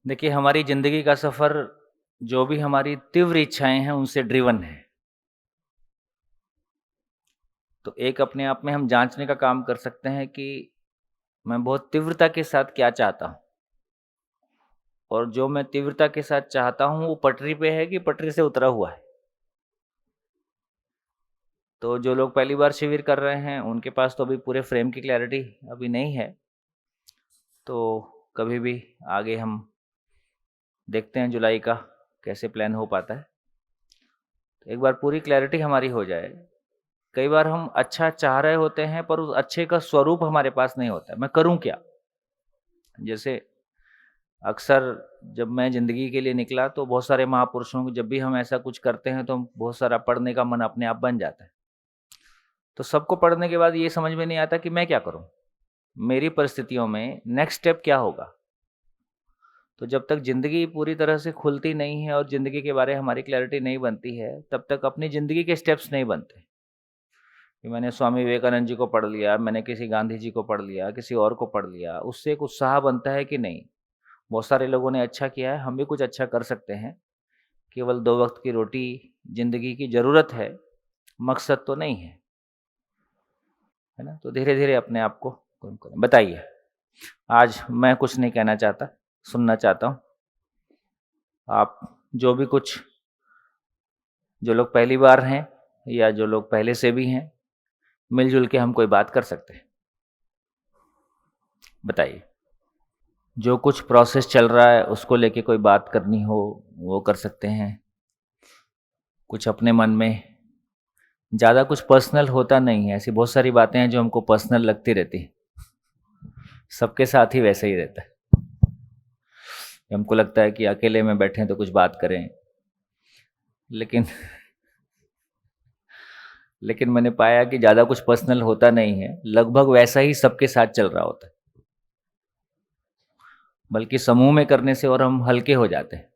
देखिए, हमारी ज़िंदगी का सफ़र जो भी हमारी तीव्र इच्छाएँ हैं, उनसे ड्रिवन है। तो एक अपने आप में हम जाँचने का काम कर सकते हैं कि मैं बहुत तीव्रता के साथ क्या चाहता हूँ और जो मैं तीव्रता के साथ चाहता हूँ, वो पटरी पे है कि पटरी से उतरा हुआ है। तो जो लोग पहली बार शिविर कर रहे हैं, उनके पास तो अभी पूरे फ्रेम की क्लैरिटी अभी नहीं है। तो कभी भी आगे हम देखते हैं जुलाई का कैसे प्लान हो पाता है। तो एक बार पूरी क्लैरिटी हमारी हो जाए। कई बार हम अच्छा चाह रहे होते हैं पर उस अच्छे का स्वरूप हमारे पास नहीं होता है। मैं करूं क्या? जैसे अक्सर जब मैं ज़िंदगी के लिए निकला तो बहुत सारे महापुरुषों को जब भी हम ऐसा कुछ करते हैं तो बहुत सारा पढ़ने का मन अपने आप बन जाता है। तो सबको पढ़ने के बाद ये समझ में नहीं आता कि मैं क्या करूं, मेरी परिस्थितियों में नेक्स्ट स्टेप क्या होगा। तो जब तक ज़िंदगी पूरी तरह से खुलती नहीं है और ज़िंदगी के बारे में हमारी क्लैरिटी नहीं बनती है, तब तक अपनी ज़िंदगी के स्टेप्स नहीं बनते। कि मैंने स्वामी विवेकानंद जी को पढ़ लिया, मैंने किसी गांधी जी को पढ़ लिया, किसी और को पढ़ लिया, उससे एक उत्साह बनता है कि नहीं, बहुत सारे लोगों ने अच्छा किया है, हम भी कुछ अच्छा कर सकते हैं। केवल 2 वक़्त की रोटी ज़िंदगी की ज़रूरत है, मकसद तो नहीं है ना? तो धीरे-धीरे अपने आप को कम करें। बताइए, आज मैं कुछ नहीं कहना चाहता, सुनना चाहता हूँ। आप जो भी कुछ जो लोग पहली बार हैं या जो लोग पहले से भी हैं, मिल-जुल के हम कोई बात कर सकते हैं। बताइए। जो कुछ प्रोसेस चल रहा है उसको लेके कोई बात करनी हो वो कर सकते हैं। कुछ अपने मन में ज़्यादा कुछ पर्सनल होता नहीं है, ऐसी बहुत सारी बातें हैं जो हमको पर्सनल लगती रहती हैं। सबके साथ ही वैसे ही रहता है। हमको लगता है कि अकेले में बैठे तो कुछ बात करें, लेकिन लेकिन मैंने पाया कि ज़्यादा कुछ पर्सनल होता नहीं है, लगभग वैसा ही सबके साथ चल रहा होता है। बल्कि समूह में करने से और हम हल्के हो जाते हैं।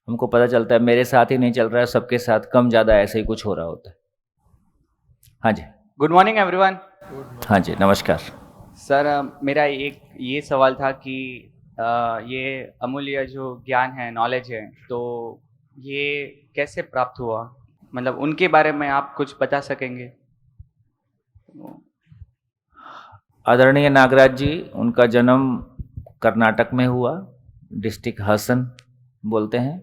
हमको पता चलता है मेरे साथ ही नहीं चल रहा है, सबके साथ कम ज़्यादा ऐसे ही कुछ हो रहा होता है। हाँ जी। Good morning everyone. हाँ जी, नमस्कार। सर, मेरा एक ये सवाल था कि ये अमूल्य जो ज्ञान है, नॉलेज है, तो ये कैसे प्राप्त हुआ? मतलब उनके बारे में आप कुछ बता सकेंगे? आदरणीय नागराज जी, उनका जन्म कर्नाटक में हुआ, डिस्ट्रिक्ट हसन बोलते हैं,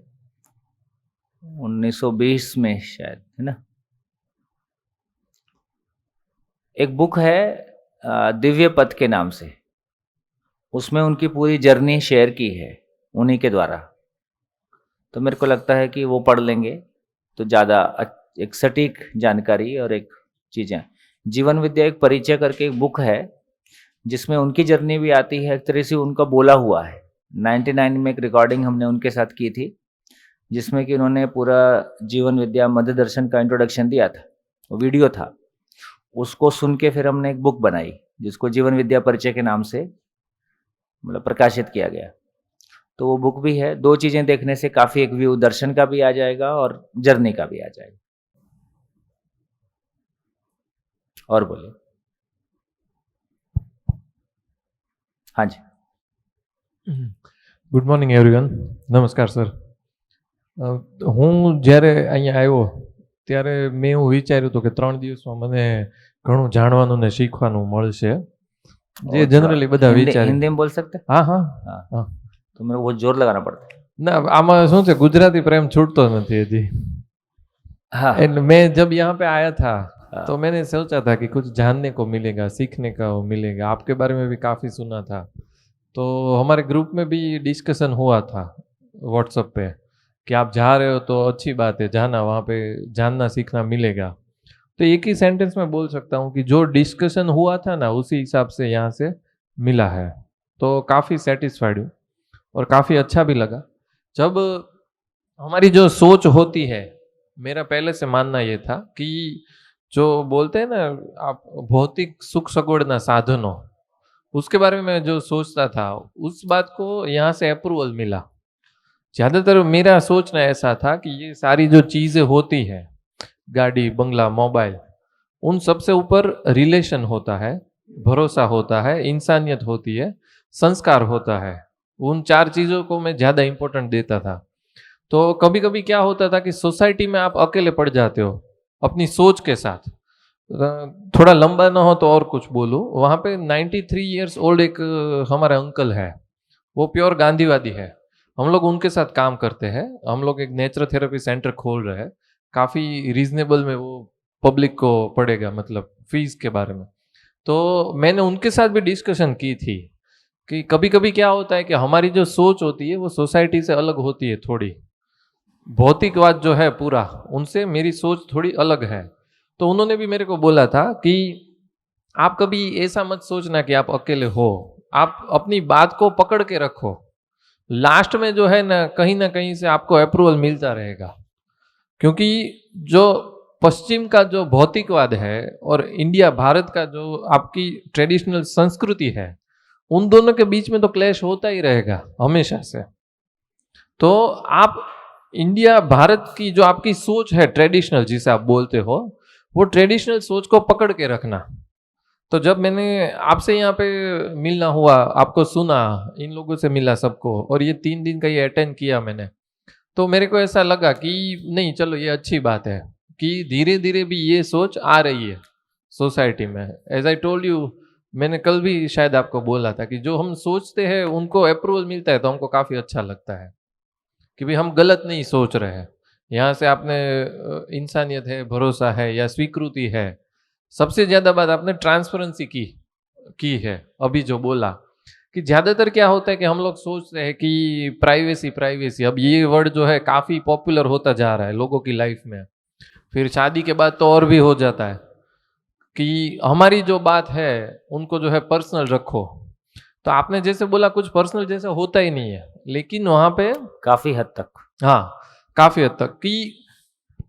1920 में शायद, है ना? एक बुक है दिव्य पथ के नाम से, उसमें उनकी पूरी जर्नी शेयर की है उन्हीं के द्वारा। तो मेरे को लगता है कि वो पढ़ लेंगे तो ज़्यादा एक सटीक जानकारी और एक चीज़ें। जीवन विद्या एक परिचय करके एक बुक है जिसमें उनकी जर्नी भी आती है, एक तरह से उनका बोला हुआ है। 99 में एक रिकॉर्डिंग हमने उनके साथ की थी जिसमें कि उन्होंने पूरा जीवन विद्या मध्य दर्शन का इंट्रोडक्शन दिया था, वो वीडियो था। उसको सुन के फिर हमने एक बुक बनाई जिसको जीवन विद्या परिचय के नाम से मतलब प्रकाशित किया गया। तो वो बुक भी है। 2 चीज़ें देखने से काफ़ी एक व्यू दर्शन का भी आ जाएगा और जर्नी का भी आ जाएगा। और बोलिए। हाँ जी। Good morning everyone. નમસ્કાર સર. હું જ્યારે અહીંયા આવ્યો ત્યારે મેં એવું વિચાર્યું હતું કે 3 દિવસમાં મને ઘણું જાણવાનું ને શીખવાનું મળશે, જે જનરલી બધા વિચારે. हिंदी में बोल सकते हैं? હા હા हाँ, હા. तो मेरे को बहुत जोर लगाना पड़ता है। ના, આમાં શું છે, ગુજરાતી પ્રેમ છૂટતો નથી હજી. हाँ एंड मैं जब यहाँ पे आया था हाँ। तो मैंने सोचा था कि कुछ जानने को मिलेगा, सीखने का मिलेगा. आपके बारे में भी काफ़ी सुना था. तो हमारे ग्रुप में भी डिस्कशन हुआ था व्हाट्सएप पे कि आप जा रहे हो तो अच्छी बात है, जाना, वहाँ पे जानना सीखना मिलेगा. तो एक ही सेंटेंस में बोल सकता हूँ कि जो डिस्कशन हुआ था ना, उसी हिसाब से यहाँ से मिला है. तो काफ़ी सेटिस्फाइड हूँ और काफ़ी अच्छा भी लगा. जब हमारी जो सोच होती है, मेरा पहले से मानना ये था कि जो बोलते हैं ना आप, भौतिक सुख सगवड़ना साधनों, उसके बारे में जो सोचता था, उस बात को यहाँ से अप्रूवल मिला. ज़्यादातर मेरा सोचना ऐसा था कि ये सारी जो चीज़ें होती है, गाड़ी, बंगला, मोबाइल, उन सबसे ऊपर रिलेशन होता है, भरोसा होता है, इंसानियत होती है, संस्कार होता है. उन 4 चीज़ों को मैं ज़्यादा इम्पोर्टेंट देता था। तो कभी कभी क्या होता था कि सोसाइटी में आप अकेले पड़ जाते हो अपनी सोच के साथ। थोड़ा लंबा ना हो तो और कुछ बोलूँ, वहाँ पे 93 ईयर्स ओल्ड एक हमारा अंकल है, वो प्योर गांधीवादी है। हम लोग उनके साथ काम करते हैं, हम लोग एक नेचर थेरेपी सेंटर खोल रहे हैं, काफ़ी रीजनेबल में वो पब्लिक को पड़ेगा, मतलब फीस के बारे में। तो मैंने उनके साथ भी डिस्कशन की थी कि कभी कभी क्या होता है कि हमारी जो सोच होती है वो सोसाइटी से अलग होती है थोड़ी, भौतिकवाद जो है पूरा, उनसे मेरी सोच थोड़ी अलग है। तो उन्होंने भी मेरे को बोला था कि आप कभी ऐसा मत सोचना कि आप अकेले हो, आप अपनी बात को पकड़ के रखो, लास्ट में जो है ना कहीं से आपको अप्रूवल मिलता रहेगा। क्योंकि जो पश्चिम का जो भौतिकवाद है और इंडिया भारत का जो आपकी ट्रेडिशनल संस्कृति है, उन दोनों के बीच में तो क्लैश होता ही रहेगा हमेशा से। तो आप इंडिया भारत की जो आपकी सोच है ट्रेडिशनल जिसे आप बोलते हो, वो ट्रेडिशनल सोच को पकड़ के रखना। तो जब मैंने आपसे यहाँ पे मिलना हुआ, आपको सुना, इन लोगों से मिला सबको, और ये 3 दिन का ये अटेंड किया मैंने, तो मेरे को ऐसा लगा कि नहीं चलो ये अच्छी बात है कि धीरे धीरे भी ये सोच आ रही है सोसाइटी में। एज आई टोल्ड यू, मैंने कल भी शायद आपको बोला था कि जो हम सोचते हैं उनको अप्रूवल मिलता है तो हमको काफ़ी अच्छा लगता है कि भाई हम गलत नहीं सोच रहे हैं। यहाँ से आपने इंसानियत है, भरोसा है या स्वीकृति है, सबसे ज़्यादा बात आपने ट्रांसपेरेंसी की है। अभी जो बोला कि ज़्यादातर क्या होता है कि हम लोग सोचते हैं कि प्राइवेसी प्राइवेसी, अब ये वर्ड जो है काफ़ी पॉपुलर होता जा रहा है लोगों की लाइफ में। फिर शादी के बाद तो और भी हो जाता है कि हमारी जो बात है उनको जो है पर्सनल रखो। तो आपने जैसे बोला कुछ पर्सनल जैसा होता ही नहीं है, लेकिन वहाँ पे काफ़ी हद तक, हाँ काफ़ी हद तक कि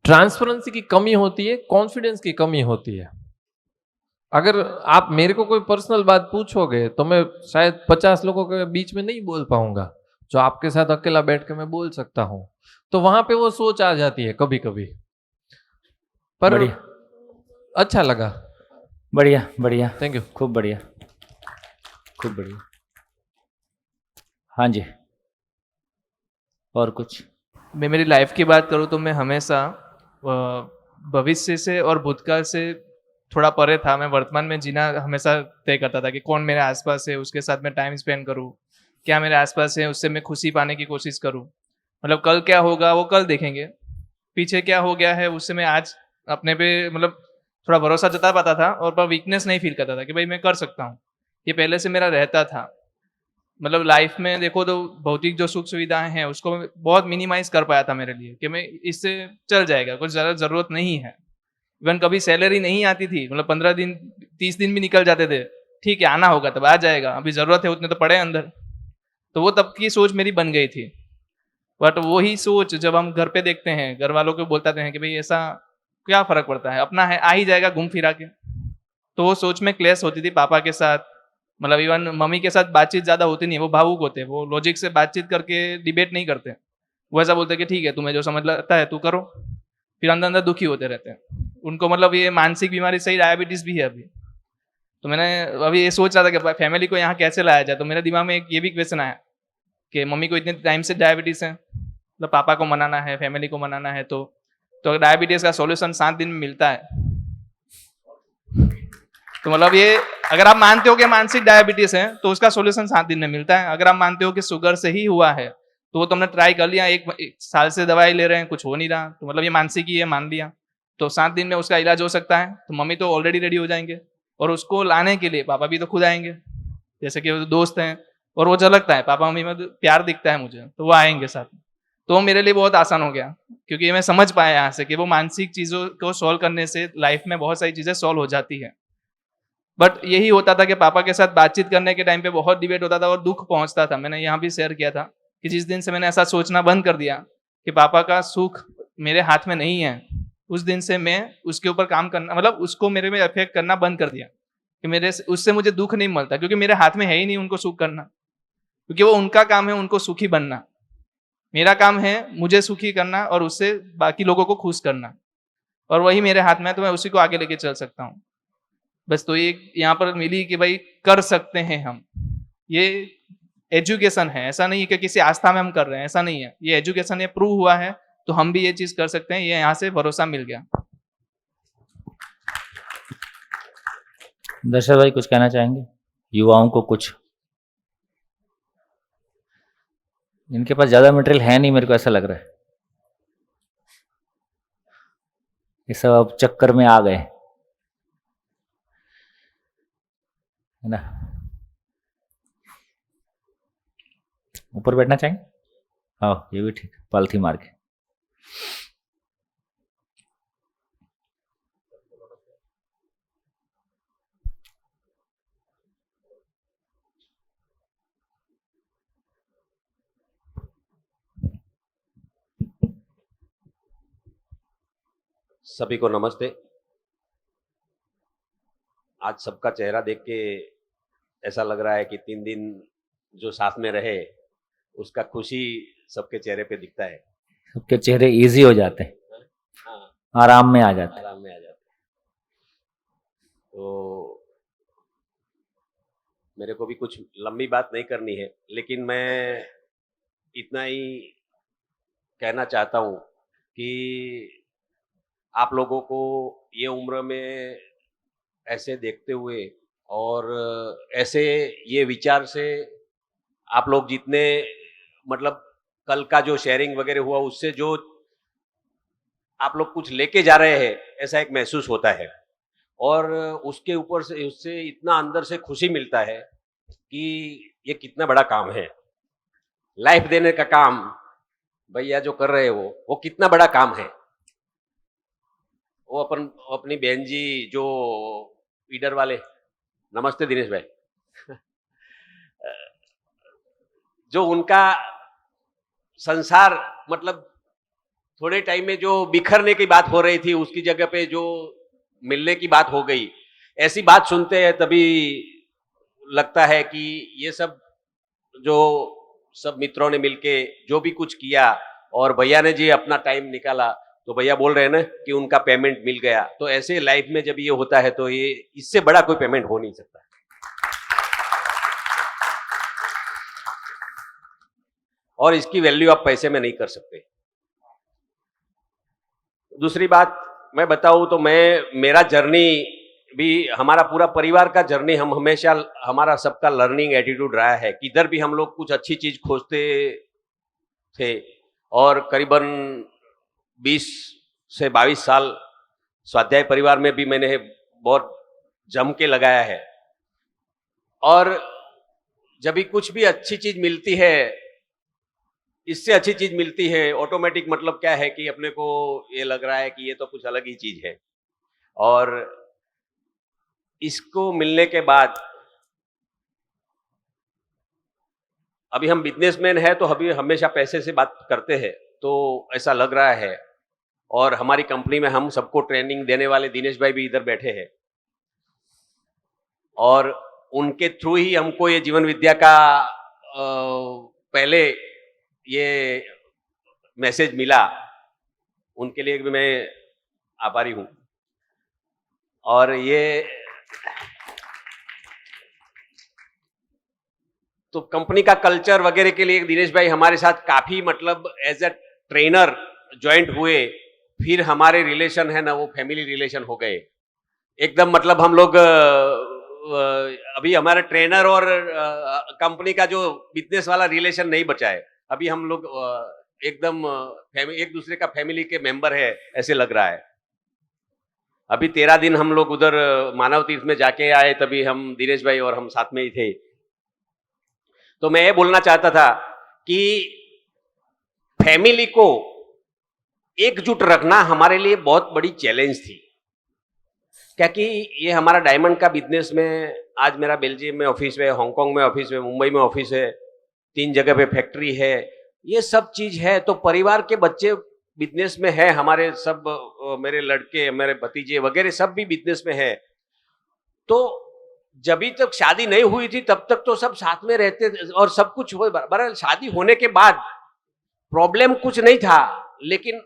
ट्रांसपेरेंसी की कमी होती है, कॉन्फिडेंस की कमी होती है। अगर आप मेरे को कोई पर्सनल बात पूछोगे तो मैं शायद 50 लोगों के बीच में नहीं बोल पाऊंगा, जो आपके साथ अकेला बैठ के मैं बोल सकता हूँ। तो वहां पे वो सोच आ जाती है कभी कभी, पर बढ़िया अच्छा लगा। बढ़िया बढ़िया, थैंक यू। खूब बढ़िया, खूब बढ़िया। हाँ जी, और कुछ? मैं मेरी लाइफ की बात करूँ तो मैं हमेशा भविष्य से और भूतकाल से थोड़ा परे था। मैं वर्तमान में जीना हमेशा तय करता था कि कौन मेरे आसपास है उसके साथ मैं टाइम स्पेंड करूँ, क्या मेरे आसपास है उससे मैं खुशी पाने की कोशिश करूँ। मतलब कल क्या होगा वो कल देखेंगे, पीछे क्या हो गया है उससे मैं आज अपने पे मतलब थोड़ा भरोसा जता पाता था और पर वीकनेस नहीं फील करता था कि भाई मैं कर सकता हूँ। ये पहले से मेरा रहता था। मतलब लाइफ में देखो तो भौतिक जो सुख सुविधाएं हैं उसको मैं बहुत मिनिमाइज कर पाया था मेरे लिए कि मैं इससे चल जाएगा, कुछ ज़्यादा ज़रूरत नहीं है। इवन कभी सैलरी नहीं आती थी, मतलब 15 दिन 30 दिन भी निकल जाते थे, ठीक है आना होगा तब आ जाएगा, अभी ज़रूरत है उतने तो पड़े अंदर। तो वो तब की सोच मेरी बन गई थी। बट वही सोच जब हम घर पे देखते हैं, घर वालों को बोलते हैं कि भाई ऐसा क्या फ़र्क पड़ता है, अपना है आ ही जाएगा घूम फिरा के। तो वो सोच में क्लेश होती थी पापा के साथ, मतलब इवन मम्मी के साथ बातचीत ज़्यादा होती नहीं है, वो भावुक होते हैं, वो लॉजिक से बातचीत करके डिबेट नहीं करते। वो ऐसा बोलते हैं कि ठीक है तुम्हें जो समझ लगता है तू करो, फिर अंदर अंदर दुखी होते रहते हैं। उनको मतलब ये मानसिक बीमारी सही डायबिटीज़ भी है अभी। तो मैंने अभी ये सोच रहा था कि फैमिली को यहाँ कैसे लाया जाए, तो मेरे दिमाग में एक ये भी क्वेश्चन आया कि मम्मी को इतने टाइम से डायबिटीज़ है, मतलब पापा को मनाना है, फैमिली को मनाना है, तो डायबिटीज़ का सॉल्यूशन 7 दिन में मिलता है। तो मतलब ये अगर आप मानते हो कि मानसिक डायबिटीज है तो उसका सॉल्यूशन 7 दिन में मिलता है। अगर आप मानते हो कि शुगर से ही हुआ है तो वो तुमने ट्राई कर लिया, एक साल से दवाई ले रहे हैं कुछ हो नहीं रहा, तो मतलब ये मानसिक ही है मान लिया, तो 7 दिन में उसका इलाज हो सकता है। तो मम्मी तो ऑलरेडी रेडी हो जाएंगे और उसको लाने के लिए पापा भी तो खुद आएंगे, जैसे कि वो दोस्त हैं और वो झलकता है पापा मम्मी में प्यार दिखता है मुझे, तो वो आएंगे साथ में। तो मेरे लिए बहुत आसान हो गया क्योंकि मैं समझ पाया यहाँ से कि वो मानसिक चीज़ों को सॉल्व करने से लाइफ में बहुत सारी चीज़ें सॉल्व हो जाती है। बट यही होता था कि पापा के साथ बातचीत करने के टाइम पे बहुत डिबेट होता था और दुख पहुंचता था। मैंने यहाँ भी शेयर किया था कि जिस दिन से मैंने ऐसा सोचना बंद कर दिया कि पापा का सुख मेरे हाथ में नहीं है, उस दिन से मैं उसके ऊपर काम करना, मतलब उसको मेरे में अफेक्ट करना बंद कर दिया कि मेरे उससे मुझे दुख नहीं मिलता, क्योंकि मेरे हाथ में है ही नहीं उनको सुख करना, क्योंकि वो उनका काम है उनको सुखी बनना। मेरा काम है मुझे सुखी करना और उससे बाकी लोगों को खुश करना, और वही मेरे हाथ में है, तो मैं उसी को आगे लेके चल सकता हूँ। बस तो ये यहाँ पर मिली कि भाई कर सकते हैं हम, ये एजुकेशन है, ऐसा नहीं है कि किसी आस्था में हम कर रहे हैं, ऐसा नहीं है, ये एजुकेशन ये प्रूव हुआ है, तो हम भी ये चीज कर सकते हैं, ये यहाँ से भरोसा मिल गया। दर्शक भाई कुछ कहना चाहेंगे युवाओं को? कुछ इनके पास ज्यादा मटेरियल है नहीं, मेरे को ऐसा लग रहा है, ये सब अब चक्कर में आ गए, है ना? ऊपर बैठना चाहेंगे? हाँ ये भी ठीक, पालथी मार के। सभी को नमस्ते। आज सबका चेहरा देख के ऐसा लग रहा है कि 3 दिन जो साथ में रहे उसका खुशी सबके चेहरे पे दिखता है। सबके चेहरे इजी हो जाते हैं, हाँ, आराम में आ जाते हैं। आराम में आ जाते हैं। तो मेरे को भी कुछ लंबी बात नहीं करनी है, लेकिन मैं इतना ही कहना चाहता हूँ कि आप लोगों को ये उम्र में ऐसे देखते हुए और ऐसे ये विचार से आप लोग जितने मतलब कल का जो शेयरिंग वगैरह हुआ उससे जो आप लोग कुछ लेके जा रहे हैं ऐसा एक महसूस होता है, और उसके ऊपर से उससे इतना अंदर से खुशी मिलता है कि ये कितना बड़ा काम है। लाइफ देने का काम भैया जो कर रहे हैं वो कितना बड़ा काम है। वो अपनी बहन जी जो ईडर वाले, नमस्ते दिनेश भाई जो उनका संसार मतलब थोड़े टाइम में जो बिखरने की बात हो रही थी उसकी जगह पे जो मिलने की बात हो गई, ऐसी बात सुनते हैं तभी लगता है कि ये सब जो सब मित्रों ने मिलके जो भी कुछ किया और भैया ने जी अपना टाइम निकाला, तो भैया बोल रहे हैं ना कि उनका पेमेंट मिल गया। तो ऐसे लाइफ में जब ये होता है तो ये इससे बड़ा कोई पेमेंट हो नहीं सकता। और इसकी वैल्यू आप पैसे में नहीं कर सकते। दूसरी बात मैं बताऊं तो मेरा जर्नी भी, हमारा पूरा परिवार का जर्नी, हम हमेशा हमारा सबका लर्निंग एटीट्यूड रहा है। किधर भी हम लोग कुछ अच्छी चीज खोजते थे, और करीबन 20 से 22 साल स्वाध्याय परिवार में भी मैंने बहुत जम के लगाया है। और जब भी कुछ भी अच्छी चीज मिलती है, इससे अच्छी चीज मिलती है, ऑटोमेटिक मतलब क्या है कि अपने को ये लग रहा है कि ये तो कुछ अलग ही चीज है। और इसको मिलने के बाद अभी हम बिजनेसमैन है तो अभी हमेशा पैसे से बात करते हैं, तो ऐसा लग रहा है। और हमारी कंपनी में हम सबको ट्रेनिंग देने वाले दिनेश भाई भी इधर बैठे हैं, और उनके थ्रू ही हमको ये जीवन विद्या का पहले ये मैसेज मिला। उनके लिए भी मैं आभारी हूं। और ये तो कंपनी का कल्चर वगैरह के लिए दिनेश भाई हमारे साथ काफी मतलब एज अ ट्रेनर ज्वाइंट हुए, फिर हमारे रिलेशन है ना वो फैमिली रिलेशन हो गए एकदम। मतलब हम लोग अभी हमारा ट्रेनर और कंपनी का जो बिजनेस वाला रिलेशन नहीं बचा है। अभी हम लोग एकदम एक दूसरे का फैमिली के मेंबर है ऐसे लग रहा है। अभी 13 दिन हम लोग उधर मानव तीर्थ में जाके आए, तभी हम दिनेश भाई और हम साथ में ही थे। तो मैं ये बोलना चाहता था कि फैमिली को एकजुट रखना हमारे लिए बहुत बड़ी चैलेंज थी, क्योंकि ये हमारा डायमंड का बिजनेस में आज मेरा बेल्जियम में ऑफिस है, हांगकांग में ऑफिस है, मुंबई में ऑफिस है, 3 जगह पे फैक्ट्री है, ये सब चीज है। तो परिवार के बच्चे बिजनेस में है, हमारे सब मेरे लड़के, मेरे भतीजे वगैरह सब भी बिजनेस में है। तो जब तक शादी नहीं हुई थी तब तक तो सब साथ में रहते थे और सब कुछ हो। बहरहाल शादी होने के बाद प्रॉब्लम कुछ नहीं था, लेकिन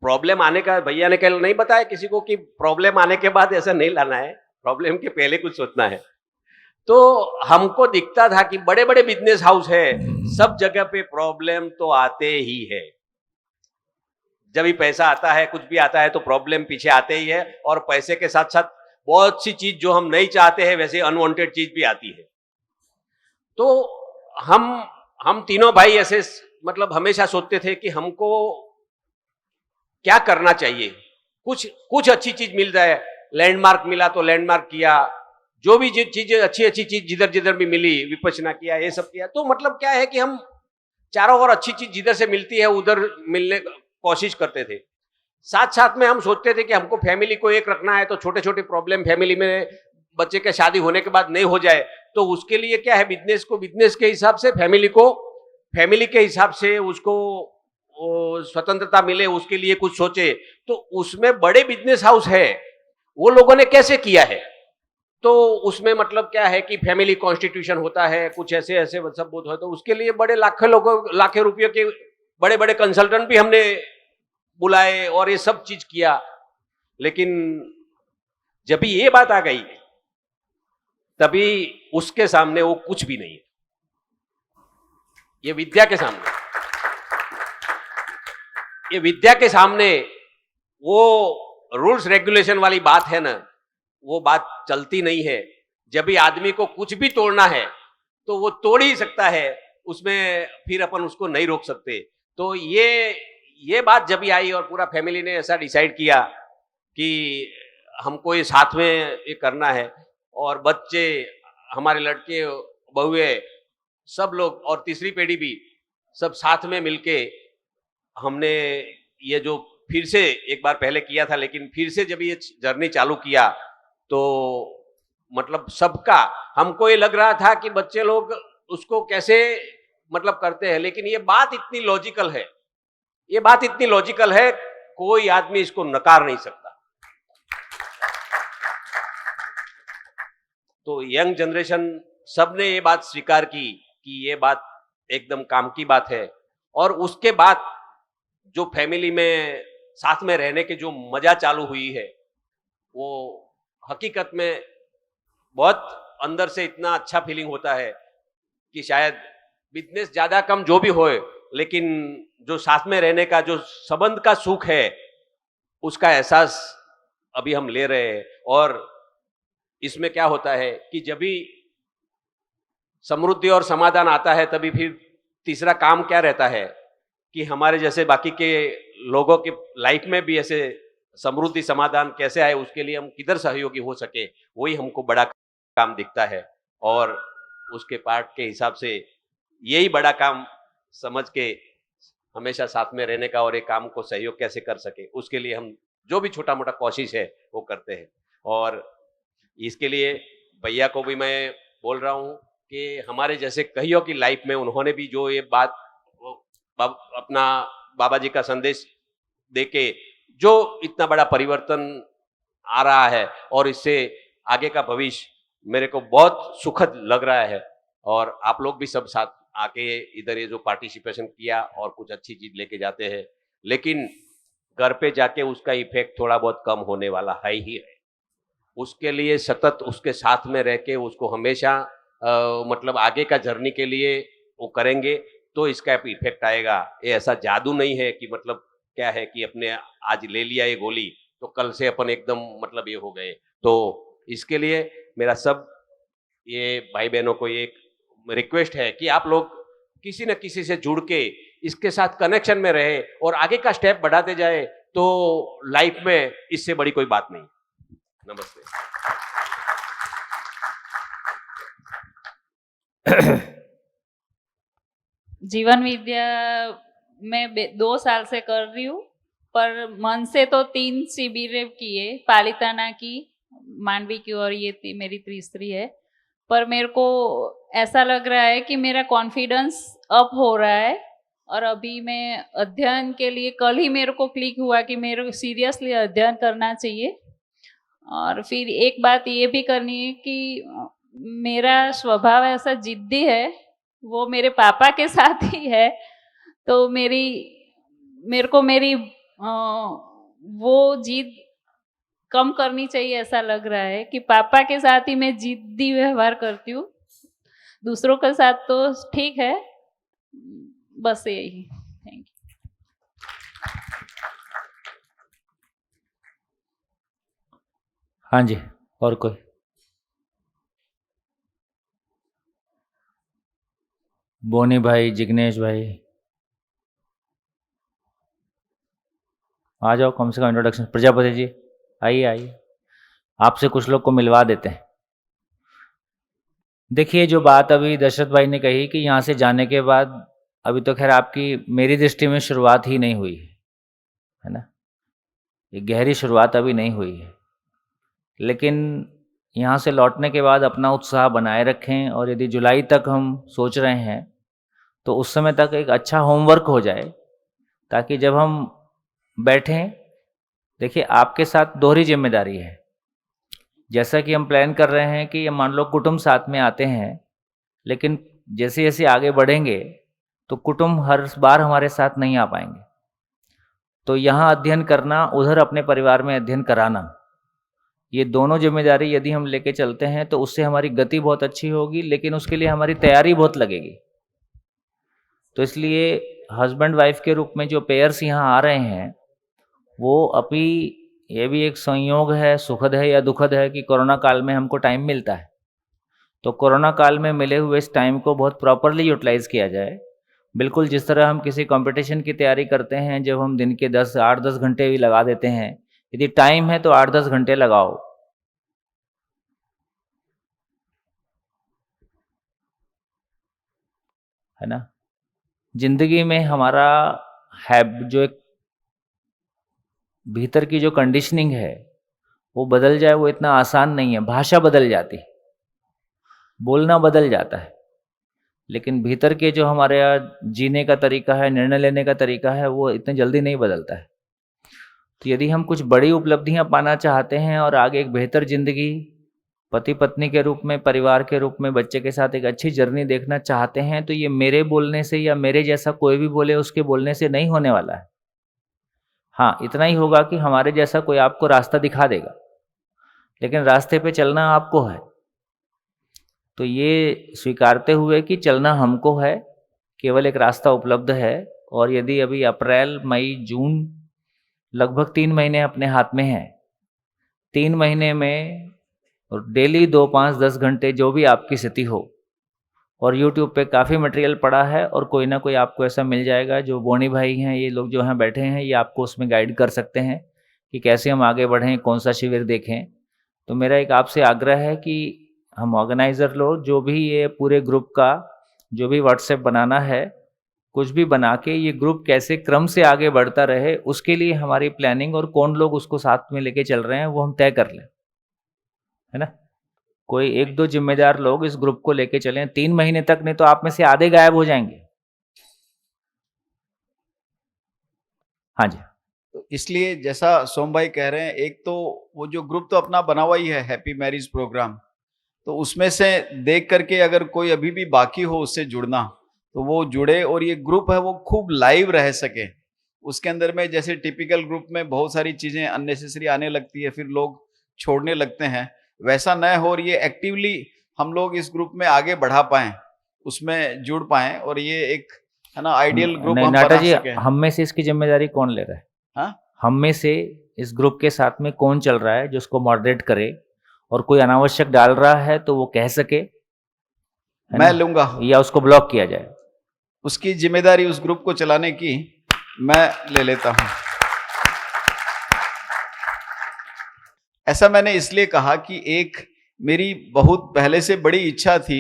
प्रॉब्लम आने का भैया ने कल नहीं बताया किसी को कि प्रॉब्लम आने के बाद ऐसा नहीं लाना है, प्रॉब्लम के पहले कुछ सोचना है। तो हमको दिखता था कि बड़े बड़े बिजनेस हाउस है, सब जगह पे प्रॉब्लम तो आते ही है। जब भी पैसा आता है, कुछ भी आता है तो प्रॉब्लम पीछे आते ही है, और पैसे के साथ साथ बहुत सी चीज जो हम नहीं चाहते हैं वैसे अनवांटेड चीज भी आती है। तो हम तीनों भाई ऐसे मतलब हमेशा सोचते थे कि हमको क्या करना चाहिए, कुछ अच्छी चीज मिल जाए। लैंडमार्क मिला तो लैंडमार्क किया, जो भी चीजें अच्छी चीज जिधर जिधर भी मिली विपचना किया, ये सब किया। तो मतलब क्या है कि हम चारों ओर अच्छी चीज जिधर से मिलती है उधर मिलने कोशिश करते थे। साथ साथ में हम सोचते थे कि हमको फैमिली को एक रखना है, तो छोटे छोटे प्रॉब्लम फैमिली में बच्चे के शादी होने के बाद नहीं हो जाए, तो उसके लिए क्या है, बिजनेस को बिजनेस के हिसाब से, फैमिली को फैमिली के हिसाब से उसको स्वतंत्रता मिले, उसके लिए कुछ सोचे। तो उसमें बड़े बिजनेस हाउस है, वो लोगों ने कैसे किया है, तो उसमें मतलब क्या है कि फैमिली कॉन्स्टिट्यूशन होता है, कुछ ऐसे ऐसे सब बहुत है, तो उसके लिए बड़े लाखों रुपयों के बड़े बड़े कंसल्टेंट भी हमने बुलाए और ये सब चीज किया। लेकिन जब भी ये बात आ गई तभी उसके सामने वो कुछ भी नहीं है। ये विद्या के सामने वो रूल्स रेगुलेशन वाली बात है ना, वो बात चलती नहीं है। जब भी आदमी को कुछ भी तोड़ना है तो वो तोड़ ही सकता है, उसमें फिर अपन उसको नहीं रोक सकते। तो ये बात जब भी आई और पूरा फैमिली ने ऐसा डिसाइड किया कि हमको ये साथ में ये करना है, और बच्चे, हमारे लड़के, बहुए, सब लोग और तीसरी पीढ़ी भी सब साथ में मिलके हमने ये जो फिर से एक बार पहले किया था, लेकिन फिर से जब ये जर्नी चालू किया तो मतलब सबका, हमको ये लग रहा था कि बच्चे लोग उसको कैसे मतलब करते हैं, लेकिन ये बात इतनी लॉजिकल है, कोई आदमी इसको नकार नहीं सकता। तो यंग जनरेशन सबने ये बात स्वीकार की कि ये बात एकदम काम की बात है। और उसके बाद जो फैमिली में साथ में रहने के जो मजा चालू हुई है, वो हकीकत में बहुत अंदर से इतना अच्छा फीलिंग होता है कि शायद बिजनेस ज्यादा कम जो भी होए, लेकिन जो साथ में रहने का जो संबंध का सुख है, उसका एहसास अभी हम ले रहे हैं। और इसमें क्या होता है कि जब भी समृद्धि और समाधान आता है, तभी फिर तीसरा काम क्या रहता है कि हमारे जैसे बाकी के लोगों के लाइफ में भी ऐसे समृद्धि समाधान कैसे आए, उसके लिए हम किधर सहयोगी हो सके, वही हमको बड़ा काम दिखता है। और उसके पार्ट के हिसाब से यही बड़ा काम समझ के हमेशा साथ में रहने का और एक काम को सहयोग कैसे कर सके, उसके लिए हम जो भी छोटा मोटा कोशिश है वो करते हैं। और इसके लिए भैया को भी मैं बोल रहा हूँ कि हमारे जैसे कईयों की लाइफ में उन्होंने भी जो ये बात अपना बाबा जी का संदेश देके जो इतना बड़ा परिवर्तन आ रहा है, और इससे आगे का भविष्य मेरे को बहुत सुखद लग रहा है। और आप लोग भी सब साथ आके इधर ये जो पार्टिसिपेशन किया और कुछ अच्छी चीज लेके जाते हैं, लेकिन घर पे जाके उसका इफेक्ट थोड़ा बहुत कम होने वाला है ही है। उसके लिए सतत उसके साथ में रह के उसको हमेशा मतलब आगे का जर्नी के लिए वो करेंगे तो इसका इफेक्ट आएगा। ये ऐसा जादू नहीं है कि मतलब क्या है कि अपने आज ले लिया ये गोली तो कल से अपन एकदम मतलब ये हो गए। तो इसके लिए मेरा सब ये भाई बहनों को एक रिक्वेस्ट है कि आप लोग किसी न किसी से जुड़ के इसके साथ कनेक्शन में रहे और आगे का स्टेप बढ़ाते जाए, तो लाइफ में इससे बड़ी कोई बात नहीं। नमस्ते। जीवन विद्या मैं 2 साल से कर रही हूँ, पर मन से तो 3 शिविरें किए, पालिताना की, मांडवी की, और ये मेरी तीसरी है। पर मेरे को ऐसा लग रहा है कि मेरा कॉन्फिडेंस अप हो रहा है, और अभी मैं अध्ययन के लिए, कल ही मेरे को क्लिक हुआ कि मेरे को सीरियसली अध्ययन करना चाहिए। और फिर एक बात ये भी करनी है कि मेरा स्वभाव ऐसा जिद्दी है, वो मेरे पापा के साथ ही है, तो मेरे को मेरी वो जिद कम करनी चाहिए ऐसा लग रहा है कि पापा के साथ ही मैं जिद्दी व्यवहार करती हूँ, दूसरों के साथ तो ठीक है। बस यही। Thank you. हाँ जी, और कोई? बोनी भाई, जिग्नेश भाई, आ जाओ, कम से कम इंट्रोडक्शन। प्रजापति जी आइए आइए, आपसे कुछ लोग को मिलवा देते हैं। देखिए, जो बात अभी दशरथ भाई ने कही कि यहाँ से जाने के बाद, अभी तो खैर आपकी मेरी दृष्टि में शुरुआत ही नहीं हुई है ना, एक गहरी शुरुआत अभी नहीं हुई है। लेकिन यहाँ से लौटने के बाद अपना उत्साह बनाए रखें, और यदि जुलाई तक हम सोच रहे हैं तो उस समय तक एक अच्छा होमवर्क हो जाए, ताकि जब हम बैठें, देखिए आपके साथ दोहरी जिम्मेदारी है। जैसा कि हम प्लान कर रहे हैं कि मान लो कुटुंब साथ में आते हैं, लेकिन जैसे जैसे आगे बढ़ेंगे तो कुटुंब हर बार हमारे साथ नहीं आ पाएंगे। तो यहाँ अध्ययन करना, उधर अपने परिवार में अध्ययन कराना, ये दोनों जिम्मेदारी यदि हम लेके चलते हैं तो उससे हमारी गति बहुत अच्छी होगी, लेकिन उसके लिए हमारी तैयारी बहुत लगेगी। तो इसलिए हस्बैंड वाइफ के रूप में जो पेयर्स यहाँ आ रहे हैं, वो अभी ये भी एक संयोग है, सुखद है या दुखद है, कि कोरोना काल में हमको टाइम मिलता है। तो कोरोना काल में मिले हुए इस टाइम को बहुत प्रॉपरली यूटिलाइज किया जाए। बिल्कुल जिस तरह हम किसी कंपटीशन की तैयारी करते हैं, जब हम दिन के 8-10 घंटे भी लगा देते हैं, यदि टाइम है तो 8-10 घंटे लगाओ। है ना, जिंदगी में हमारा है जो एक भीतर की जो कंडीशनिंग है वो बदल जाए, वो इतना आसान नहीं है। भाषा बदल जाती, बोलना बदल जाता है, लेकिन भीतर के जो हमारे जीने का तरीका है, निर्णय लेने का तरीका है, वो इतने जल्दी नहीं बदलता है। तो यदि हम कुछ बड़ी उपलब्धियां पाना चाहते हैं और आगे एक बेहतर जिंदगी पति पत्नी के रूप में, परिवार के रूप में, बच्चे के साथ एक अच्छी जर्नी देखना चाहते हैं, तो ये मेरे बोलने से या मेरे जैसा कोई भी बोले उसके बोलने से नहीं होने वाला है। हाँ, इतना ही होगा कि हमारे जैसा कोई आपको रास्ता दिखा देगा, लेकिन रास्ते पे चलना आपको है। तो ये स्वीकारते हुए कि चलना हमको है, केवल एक रास्ता उपलब्ध है। और यदि अभी अप्रैल, मई, जून, लगभग 3 महीने अपने हाथ में हैं, 3 महीने में डेली 2, 5, 10 घंटे जो भी आपकी स्थिति हो, और YouTube पे काफ़ी मटेरियल पड़ा है, और कोई ना कोई आपको ऐसा मिल जाएगा, जो बोनी भाई हैं, ये लोग जो यहाँ बैठे हैं, ये आपको उसमें गाइड कर सकते हैं कि कैसे हम आगे बढ़ें, कौन सा शिविर देखें। तो मेरा एक आपसे आग्रह है कि हम ऑर्गेनाइज़र लोग, जो भी ये पूरे ग्रुप का जो भी व्हाट्सएप बनाना है, कुछ भी बना के ये ग्रुप कैसे क्रम से आगे बढ़ता रहे, उसके लिए हमारी प्लानिंग और कौन लोग उसको साथ में लेके चल रहे हैं वो हम तय कर लें, है ना। कोई 1-2 जिम्मेदार लोग इस ग्रुप को लेके चलें 3 महीने तक, नहीं तो आप में से आधे गायब हो जाएंगे। हाँ जी। तो इसलिए जैसा सोम भाई कह रहे हैं, एक तो वो जो ग्रुप तो अपना बना हुआ ही है, हैप्पी मैरिज प्रोग्राम, तो उसमें से देख करके अगर कोई अभी भी बाकी हो उससे जुड़ना, तो वो जुड़े, और ये ग्रुप है वो खूब लाइव रह सके। उसके अंदर में जैसे टिपिकल ग्रुप में बहुत सारी चीजें अननेसेसरी आने लगती है, फिर लोग छोड़ने लगते हैं, वैसा न हो, और ये एक्टिवली हम लोग इस ग्रुप में आगे बढ़ा पाएं, उसमें जुड़ पाएं, और ये एक है ना आइडियल ग्रुप हम नाटा बना जी, सकें। हम में से इसकी जिम्मेदारी कौन ले रहा है? हाँ? हम में से इस ग्रुप के साथ में कौन चल रहा है जो उसको मॉडरेट करे, और कोई अनावश्यक डाल रहा है तो वो कह सके, है मैं ना? लूंगा, या उसको ब्लॉक किया जाए। उसकी जिम्मेदारी उस ग्रुप को चलाने की मैं ले लेता हूं। ऐसा मैंने इसलिए कहा कि एक मेरी बहुत पहले से बड़ी इच्छा थी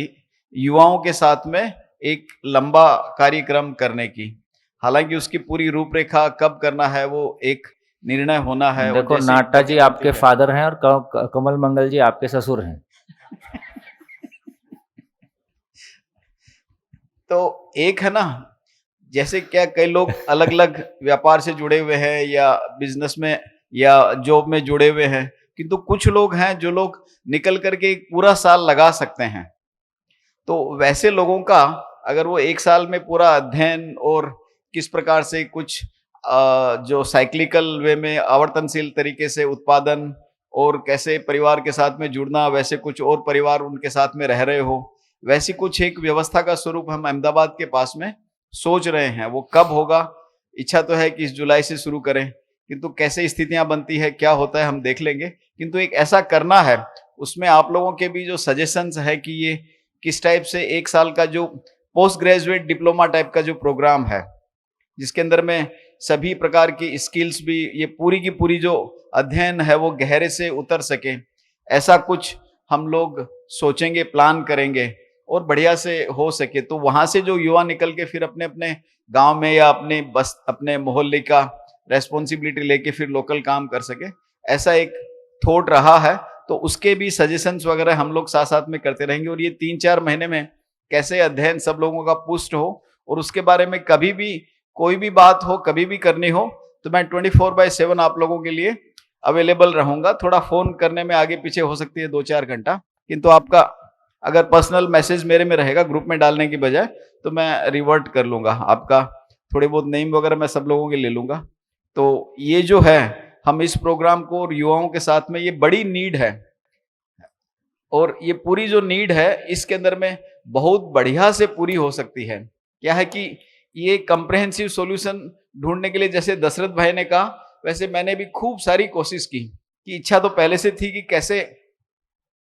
युवाओं के साथ में एक लंबा कार्यक्रम करने की। हालांकि उसकी पूरी रूपरेखा कब करना है वो एक निर्णय होना है। देखो, नाटा जी आपके फादर हैं और कमल मंगल जी आपके ससुर हैं। तो एक है ना, जैसे क्या कई लोग अलग अलग व्यापार से जुड़े हुए हैं या बिजनेस में या जॉब में जुड़े हुए हैं, किंतु कुछ लोग हैं जो लोग निकल करके एक पूरा साल लगा सकते हैं। तो वैसे लोगों का अगर वो एक साल में पूरा अध्ययन और किस प्रकार से कुछ जो साइक्लिकल वे में आवर्तनशील तरीके से उत्पादन और कैसे परिवार के साथ में जुड़ना, वैसे कुछ और परिवार उनके साथ में रह रहे हो, वैसी कुछ एक व्यवस्था का स्वरूप हम अहमदाबाद के पास में सोच रहे हैं। वो कब होगा, इच्छा तो है कि इस जुलाई से शुरू करें, किंतु कैसे स्थितियां बनती है, क्या होता है, हम देख लेंगे। किंतु एक ऐसा करना है, उसमें आप लोगों के भी जो सजेशंस है कि ये किस टाइप से 1 साल का जो पोस्ट ग्रेजुएट डिप्लोमा टाइप का जो प्रोग्राम है, जिसके अंदर में सभी प्रकार की स्किल्स भी, ये पूरी की पूरी जो अध्ययन है वो गहरे से उतर सके, ऐसा कुछ हम लोग सोचेंगे, प्लान करेंगे और बढ़िया से हो सके तो वहां से जो युवा निकल के फिर अपने अपने गांव में या अपने मोहल्ले का रेस्पॉन्सिबिलिटी लेके फिर लोकल काम कर सके, ऐसा एक थॉट रहा है। तो उसके भी सजेशंस वगैरह हम लोग साथ साथ में करते रहेंगे और ये 3-4 महीने में कैसे अध्ययन सब लोगों का पुष्ट हो, और उसके बारे में कभी भी कोई भी बात हो, कभी भी करनी हो तो मैं 24/7 आप लोगों के लिए अवेलेबल रहूंगा। थोड़ा फोन करने में आगे पीछे हो सकती है 2-4 घंटा, किंतु आपका अगर पर्सनल मैसेज मेरे में रहेगा ग्रुप में डालने की बजाय तो मैं रिवर्ट कर लूंगा, आपका थोड़े बहुत नेम वगैरह मैं सब लोगों के ले लूंगा। तो ये जो है, हम इस प्रोग्राम को और युवाओं के साथ में, ये बड़ी नीड है और ये पूरी जो नीड है इसके अंदर में बहुत बढ़िया से पूरी हो सकती है। क्या है कि ये कंप्रहेंसिव सॉल्यूशन ढूंढने के लिए, जैसे दशरथ भाई ने कहा, वैसे मैंने भी खूब सारी कोशिश की कि इच्छा तो पहले से थी कि कैसे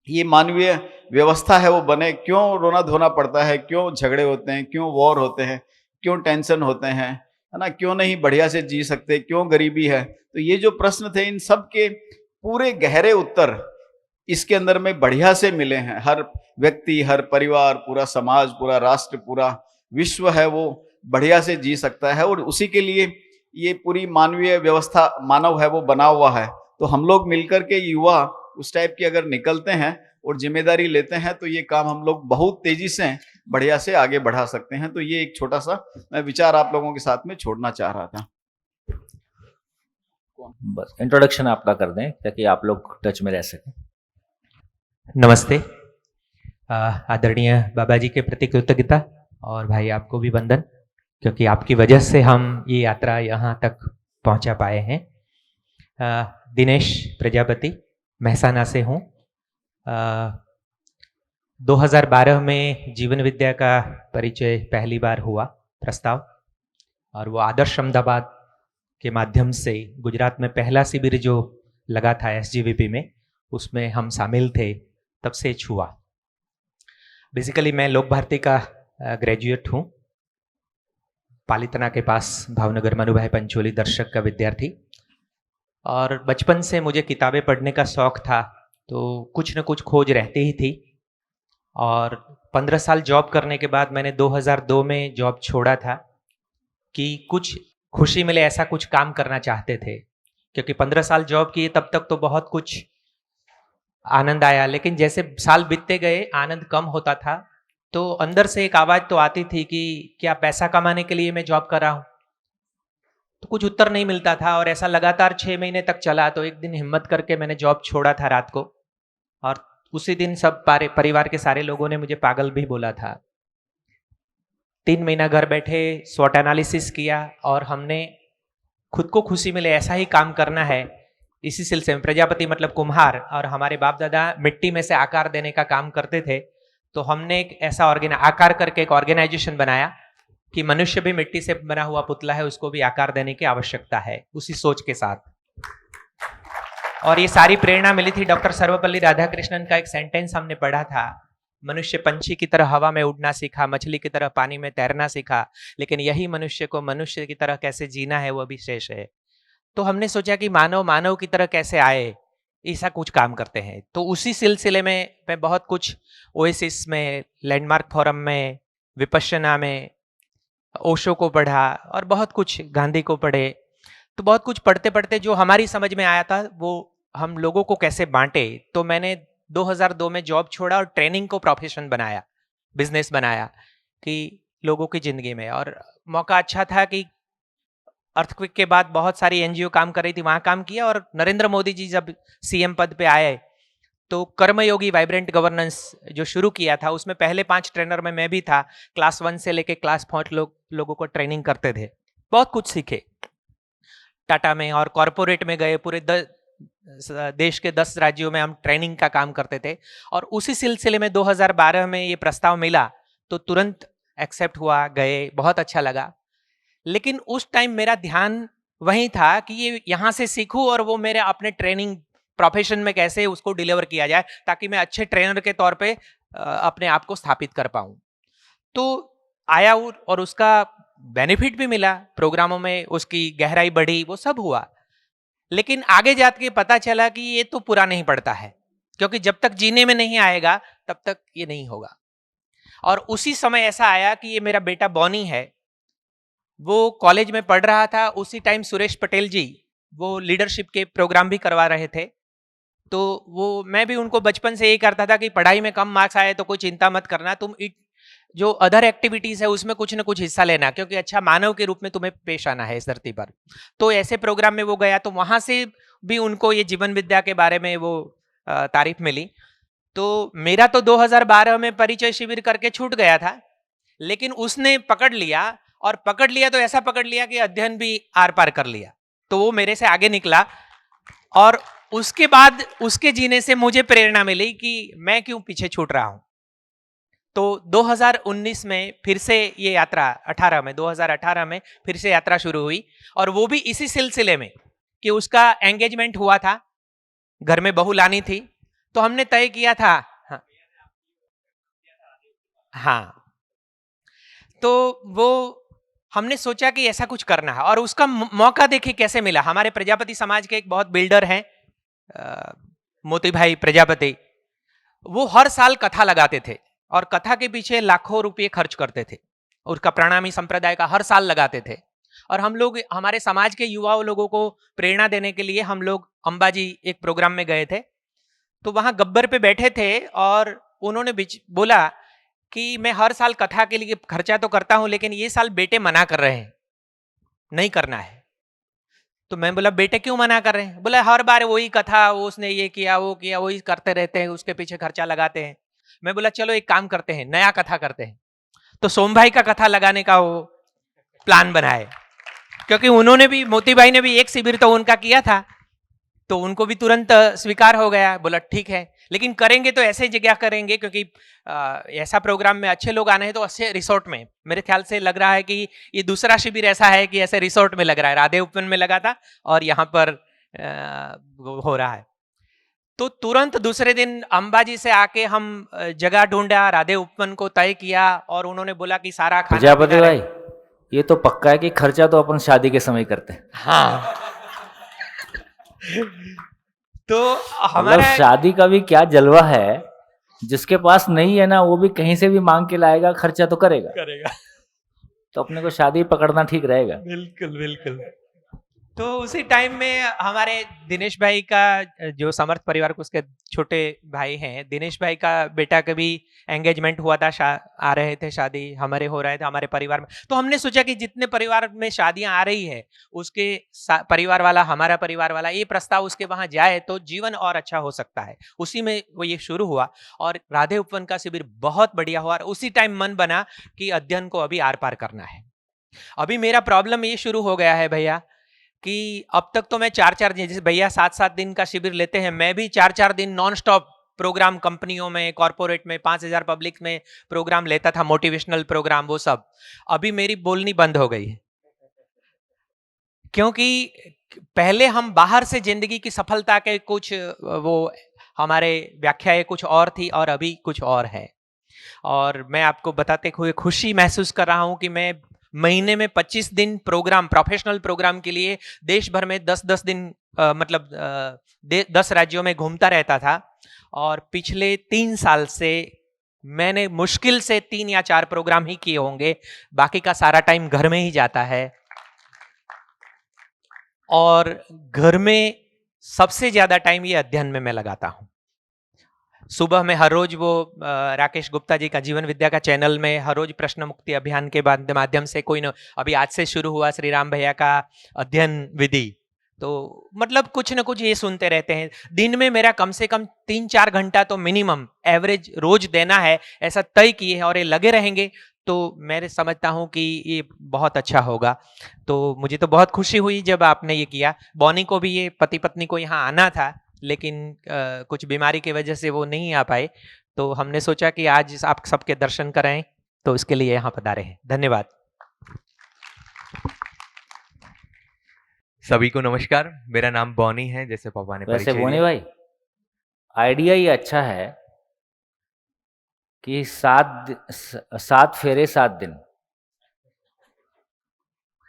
ये मानवीय व्यवस्था है वो बने, क्यों रोना धोना पड़ता है, क्यों झगड़े होते हैं, क्यों वॉर होते हैं, क्यों टेंशन होते हैं, है ना, क्यों नहीं बढ़िया से जी सकते, क्यों गरीबी है। तो ये जो प्रश्न थे, इन सब के पूरे गहरे उत्तर इसके अंदर में बढ़िया से मिले हैं। हर व्यक्ति, हर परिवार, पूरा समाज, पूरा राष्ट्र, पूरा विश्व है वो बढ़िया से जी सकता है, और उसी के लिए ये पूरी मानवीय व्यवस्था, मानव है वो बना हुआ है। तो हम लोग मिलकर के युवा उस टाइप की अगर निकलते हैं और जिम्मेदारी लेते हैं तो ये काम हम लोग बहुत तेजी से बढ़िया से आगे बढ़ा सकते हैं। तो ये एक छोटा सा मैं विचार आप लोगों के साथ में छोड़ना चाह रहा था। बस इंट्रोडक्शन आपका कर दें ताकि आप लोग टच में रह सकें। नमस्ते। आदरणीय बाबा जी के प्रति कृतज्ञता, और भाई आपको भी वंदन, क्योंकि आपकी वजह से हम ये यात्रा यहाँ तक पहुँचा पाए हैं। दिनेश प्रजापति, महसाना से हूँ। 2012 में जीवन विद्या का परिचय पहली बार हुआ, प्रस्ताव, और वो आदर्श अहमदाबाद के माध्यम से गुजरात में पहला शिविर जो लगा था SGVP में, उसमें हम शामिल थे, तब से छुआ। बेसिकली मैं लोक भारती का ग्रेजुएट हूँ, पालितना के पास भावनगर मनुभाई पंचोली दर्शक का विद्यार्थी, और बचपन से मुझे किताबें पढ़ने का शौक़ था, तो कुछ न कुछ खोज रहती ही थी। और 15 साल जॉब करने के बाद मैंने 2002 में जॉब छोड़ा था कि कुछ खुशी मिले, ऐसा कुछ काम करना चाहते थे। क्योंकि 15 साल जॉब किए तब तक तो बहुत कुछ आनंद आया, लेकिन जैसे साल बीतते गए आनंद कम होता था। तो अंदर से एक आवाज़ तो आती थी कि क्या पैसा कमाने के लिए मैं जॉब कर रहा हूँ? तो कुछ उत्तर नहीं मिलता था, और ऐसा लगातार 6 महीने तक चला। तो एक दिन हिम्मत करके मैंने जॉब छोड़ा था रात को, और उसी दिन सब परिवार के सारे लोगों ने मुझे पागल भी बोला था। 3 महीना घर बैठे स्वॉट एनालिसिस किया, और हमने खुद को खुशी मिले ऐसा ही काम करना है। इसी सिलसिले में, प्रजापति मतलब कुम्हार, और हमारे बाप दादा मिट्टी में से आकार देने का काम करते थे। तो हमने एक ऐसा आकार करके एक ऑर्गेनाइजेशन बनाया कि मनुष्य भी मिट्टी से बना हुआ पुतला है, उसको भी आकार देने की आवश्यकता है, उसी सोच के साथ। और ये सारी प्रेरणा मिली थी डॉक्टर सर्वपल्ली राधाकृष्णन का एक सेंटेंस हमने पढ़ा था, मनुष्य पंछी की तरह हवा में उड़ना सीखा, मछली की तरह पानी में तैरना सीखा, लेकिन यही मनुष्य को मनुष्य की तरह कैसे जीना है वो भी शेष है। तो हमने सोचा कि मानव की तरह कैसे आए, ऐसा कुछ काम करते हैं। तो उसी सिलसिले में मैं बहुत कुछ ओएसिस में, लैंडमार्क फोरम में, विपश्यना में ओशो को पढ़ा, और बहुत कुछ गांधी को पढ़े। तो बहुत कुछ पढ़ते पढ़ते जो हमारी समझ में आया था वो हम लोगों को कैसे बांटे। तो मैंने 2002 में जॉब छोड़ा और ट्रेनिंग को प्रोफेशन बनाया, बिजनेस बनाया कि लोगों की ज़िंदगी में। और मौका अच्छा था कि अर्थक्वेक के बाद बहुत सारी NGO काम कर रही थी, वहाँ काम किया। और नरेंद्र मोदी जी जब CM पद पे आए तो कर्मयोगी वाइब्रेंट गवर्नेंस जो शुरू किया था, उसमें पहले 5 ट्रेनर में मैं भी था। क्लास 1 से लेके क्लास 5 लोगों को ट्रेनिंग करते थे, बहुत कुछ सीखे। टाटा में और कॉरपोरेट में गए, पूरे देश के 10 राज्यों में हम ट्रेनिंग का काम करते थे और उसी सिलसिले में 2012 में ये प्रस्ताव मिला तो तुरंत एक्सेप्ट हुआ, गए, बहुत अच्छा लगा। लेकिन उस टाइम मेरा ध्यान वही था कि ये यहाँ से सीखूं और वो मेरे अपने ट्रेनिंग प्रोफेशन में कैसे उसको डिलीवर किया जाए ताकि मैं अच्छे ट्रेनर के तौर पे अपने आप को स्थापित कर पाऊं। तो आया और उसका बेनिफिट भी मिला, प्रोग्रामों में उसकी गहराई बढ़ी, वो सब हुआ। लेकिन आगे जाके पता चला कि ये तो पूरा नहीं पड़ता है, क्योंकि जब तक जीने में नहीं आएगा तब तक ये नहीं होगा। और उसी समय ऐसा आया कि ये मेरा बेटा बॉनी है, वो कॉलेज में पढ़ रहा था। उसी टाइम सुरेश पटेल जी वो लीडरशिप के प्रोग्राम भी करवा रहे थे। तो वो मैं भी उनको बचपन से यही करता था कि पढ़ाई में कम मार्क्स आए तो कोई चिंता मत करना, तुम जो अदर एक्टिविटीज है उसमें कुछ ना कुछ हिस्सा लेना, क्योंकि अच्छा मानव के रूप में तुम्हें पेश आना है इस धरती पर। तो ऐसे प्रोग्राम में वो गया, तो वहां से भी उनको ये जीवन विद्या के बारे में वो तारीफ मिली। तो मेरा तो 2012 में परिचय शिविर करके छूट गया था, लेकिन उसने पकड़ लिया, और पकड़ लिया तो ऐसा पकड़ लिया कि अध्ययन भी आर पार कर लिया। तो वो मेरे से आगे निकला और उसके बाद उसके जीने से मुझे प्रेरणा मिली कि मैं क्यों पीछे छूट रहा हूं। तो 2019 में फिर से ये यात्रा 2018 में फिर से यात्रा शुरू हुई, और वो भी इसी सिलसिले में कि उसका एंगेजमेंट हुआ था, घर में बहू लानी थी, तो हमने तय किया था। हाँ, तो वो हमने सोचा कि ऐसा कुछ करना है, और उसका मौका देखिए कैसे मिला। हमारे प्रजापति समाज के एक बहुत बिल्डर हैं मोती भाई प्रजापति, वो हर साल कथा लगाते थे और कथा के पीछे लाखों रुपए खर्च करते थे। उसका प्रणामी संप्रदाय का हर साल लगाते थे, और हम लोग हमारे समाज के युवाओं लोगों को प्रेरणा देने के लिए हम लोग अंबाजी एक प्रोग्राम में गए थे। तो वहां गब्बर पे बैठे थे और उन्होंने बोला कि मैं हर साल कथा के लिए खर्चा तो करता हूं, लेकिन ये साल बेटे मना कर रहे हैं, नहीं करना है। तो मैं बोला बेटे क्यों मना कर रहे हैं? बोला हर बार वही कथा, वो उसने ये किया वो किया, वही करते रहते हैं, उसके पीछे खर्चा लगाते हैं। मैं बोला चलो एक काम करते हैं, नया कथा करते हैं। तो सोम भाई का कथा लगाने का वो प्लान बनाए, क्योंकि उन्होंने भी, मोती भाई ने भी एक शिविर तो उनका किया था, तो उनको भी तुरंत स्वीकार हो गया। बोला ठीक है, लेकिन करेंगे तो ऐसे जगह करेंगे, क्योंकि ऐसा प्रोग्राम में अच्छे लोग आने हैं तो अच्छे रिसोर्ट में। मेरे ख्याल से लग रहा है कि ये दूसरा शिविर ऐसा है कि ऐसे रिसोर्ट में लग रहा है। राधे उपवन में लगा था और यहाँ पर हो रहा है। तो तुरंत दूसरे दिन अंबाजी से आके हम जगह ढूंढा, राधे उपवन को तय किया, और उन्होंने बोला कि सारा खाना प्रजापति भाई, ये तो पक्का है कि खर्चा तो अपन शादी के समय करते हैं। हाँ तो मतलब हमारा शादी का भी क्या जलवा है, जिसके पास नहीं है ना वो भी कहीं से भी मांग के लाएगा, खर्चा तो करेगा। तो अपने को शादी पकड़ना ठीक रहेगा। बिल्कुल बिल्कुल। तो उसी टाइम में हमारे दिनेश भाई का, जो समर्थ परिवार को उसके छोटे भाई हैं, दिनेश भाई का बेटा का भी एंगेजमेंट हुआ था, आ रहे थे, शादी हमारे हो रहे थे हमारे परिवार में। तो हमने सोचा कि जितने परिवार में शादियां आ रही है उसके परिवार वाला, हमारा परिवार वाला, ये प्रस्ताव उसके वहां जाए तो जीवन और अच्छा हो सकता है। उसी में वो ये शुरू हुआ, और राधे उपवन का शिविर बहुत बढ़िया हुआ। और उसी टाइम मन बना कि अध्ययन को अभी आर पार करना है। अभी मेरा प्रॉब्लम ये शुरू हो गया है भैया कि अब तक तो मैं 4-4 दिन, जैसे भैया 7-7 दिन का शिविर लेते हैं, मैं भी 4-4 दिन नॉन स्टॉप प्रोग्राम कंपनियों में, कॉर्पोरेट में, 5000 पब्लिक में प्रोग्राम लेता था, मोटिवेशनल प्रोग्राम, वो सब। अभी मेरी बोलनी बंद हो गई है, क्योंकि पहले हम बाहर से जिंदगी की सफलता के कुछ वो हमारे व्याख्याएं कुछ और थी, और अभी कुछ और है। और मैं आपको बताते हुए खुशी महसूस कर रहा हूं कि मैं महीने में 25 दिन प्रोग्राम, प्रोफेशनल प्रोग्राम के लिए देश भर में 10-10 दिन 10 राज्यों में घूमता रहता था। और पिछले 3 साल से मैंने मुश्किल से 3 या 4 प्रोग्राम ही किए होंगे, बाकी का सारा टाइम घर में ही जाता है। और घर में सबसे ज्यादा टाइम ये अध्ययन में मैं लगाता हूं। सुबह में हर रोज वो राकेश गुप्ता जी का जीवन विद्या का चैनल में हर रोज प्रश्न मुक्ति अभियान के माध्यम से कोई न, अभी आज से शुरू हुआ श्री राम भैया का अध्ययन विधि, तो मतलब कुछ न कुछ ये सुनते रहते हैं। दिन में मेरा कम से कम 3-4 घंटा तो मिनिमम एवरेज रोज देना है, ऐसा तय किए है, और ये लगे रहेंगे तो मैं समझता हूँ कि ये बहुत अच्छा होगा। तो मुझे तो बहुत खुशी हुई जब आपने ये किया। बॉनी को भी, ये पति पत्नी को यहाँ आना था, लेकिन कुछ बीमारी की वजह से वो नहीं आ पाए, तो हमने सोचा कि आज आप सबके दर्शन कराएं, तो इसके लिए यहाँ पधारे हैं। धन्यवाद। सभी को नमस्कार। मेरा नाम बॉनी है, जैसे पापा ने वैसे परिचय बोनी दिया। भाई, आइडिया ये अच्छा है कि 7 फेरे 7 दिन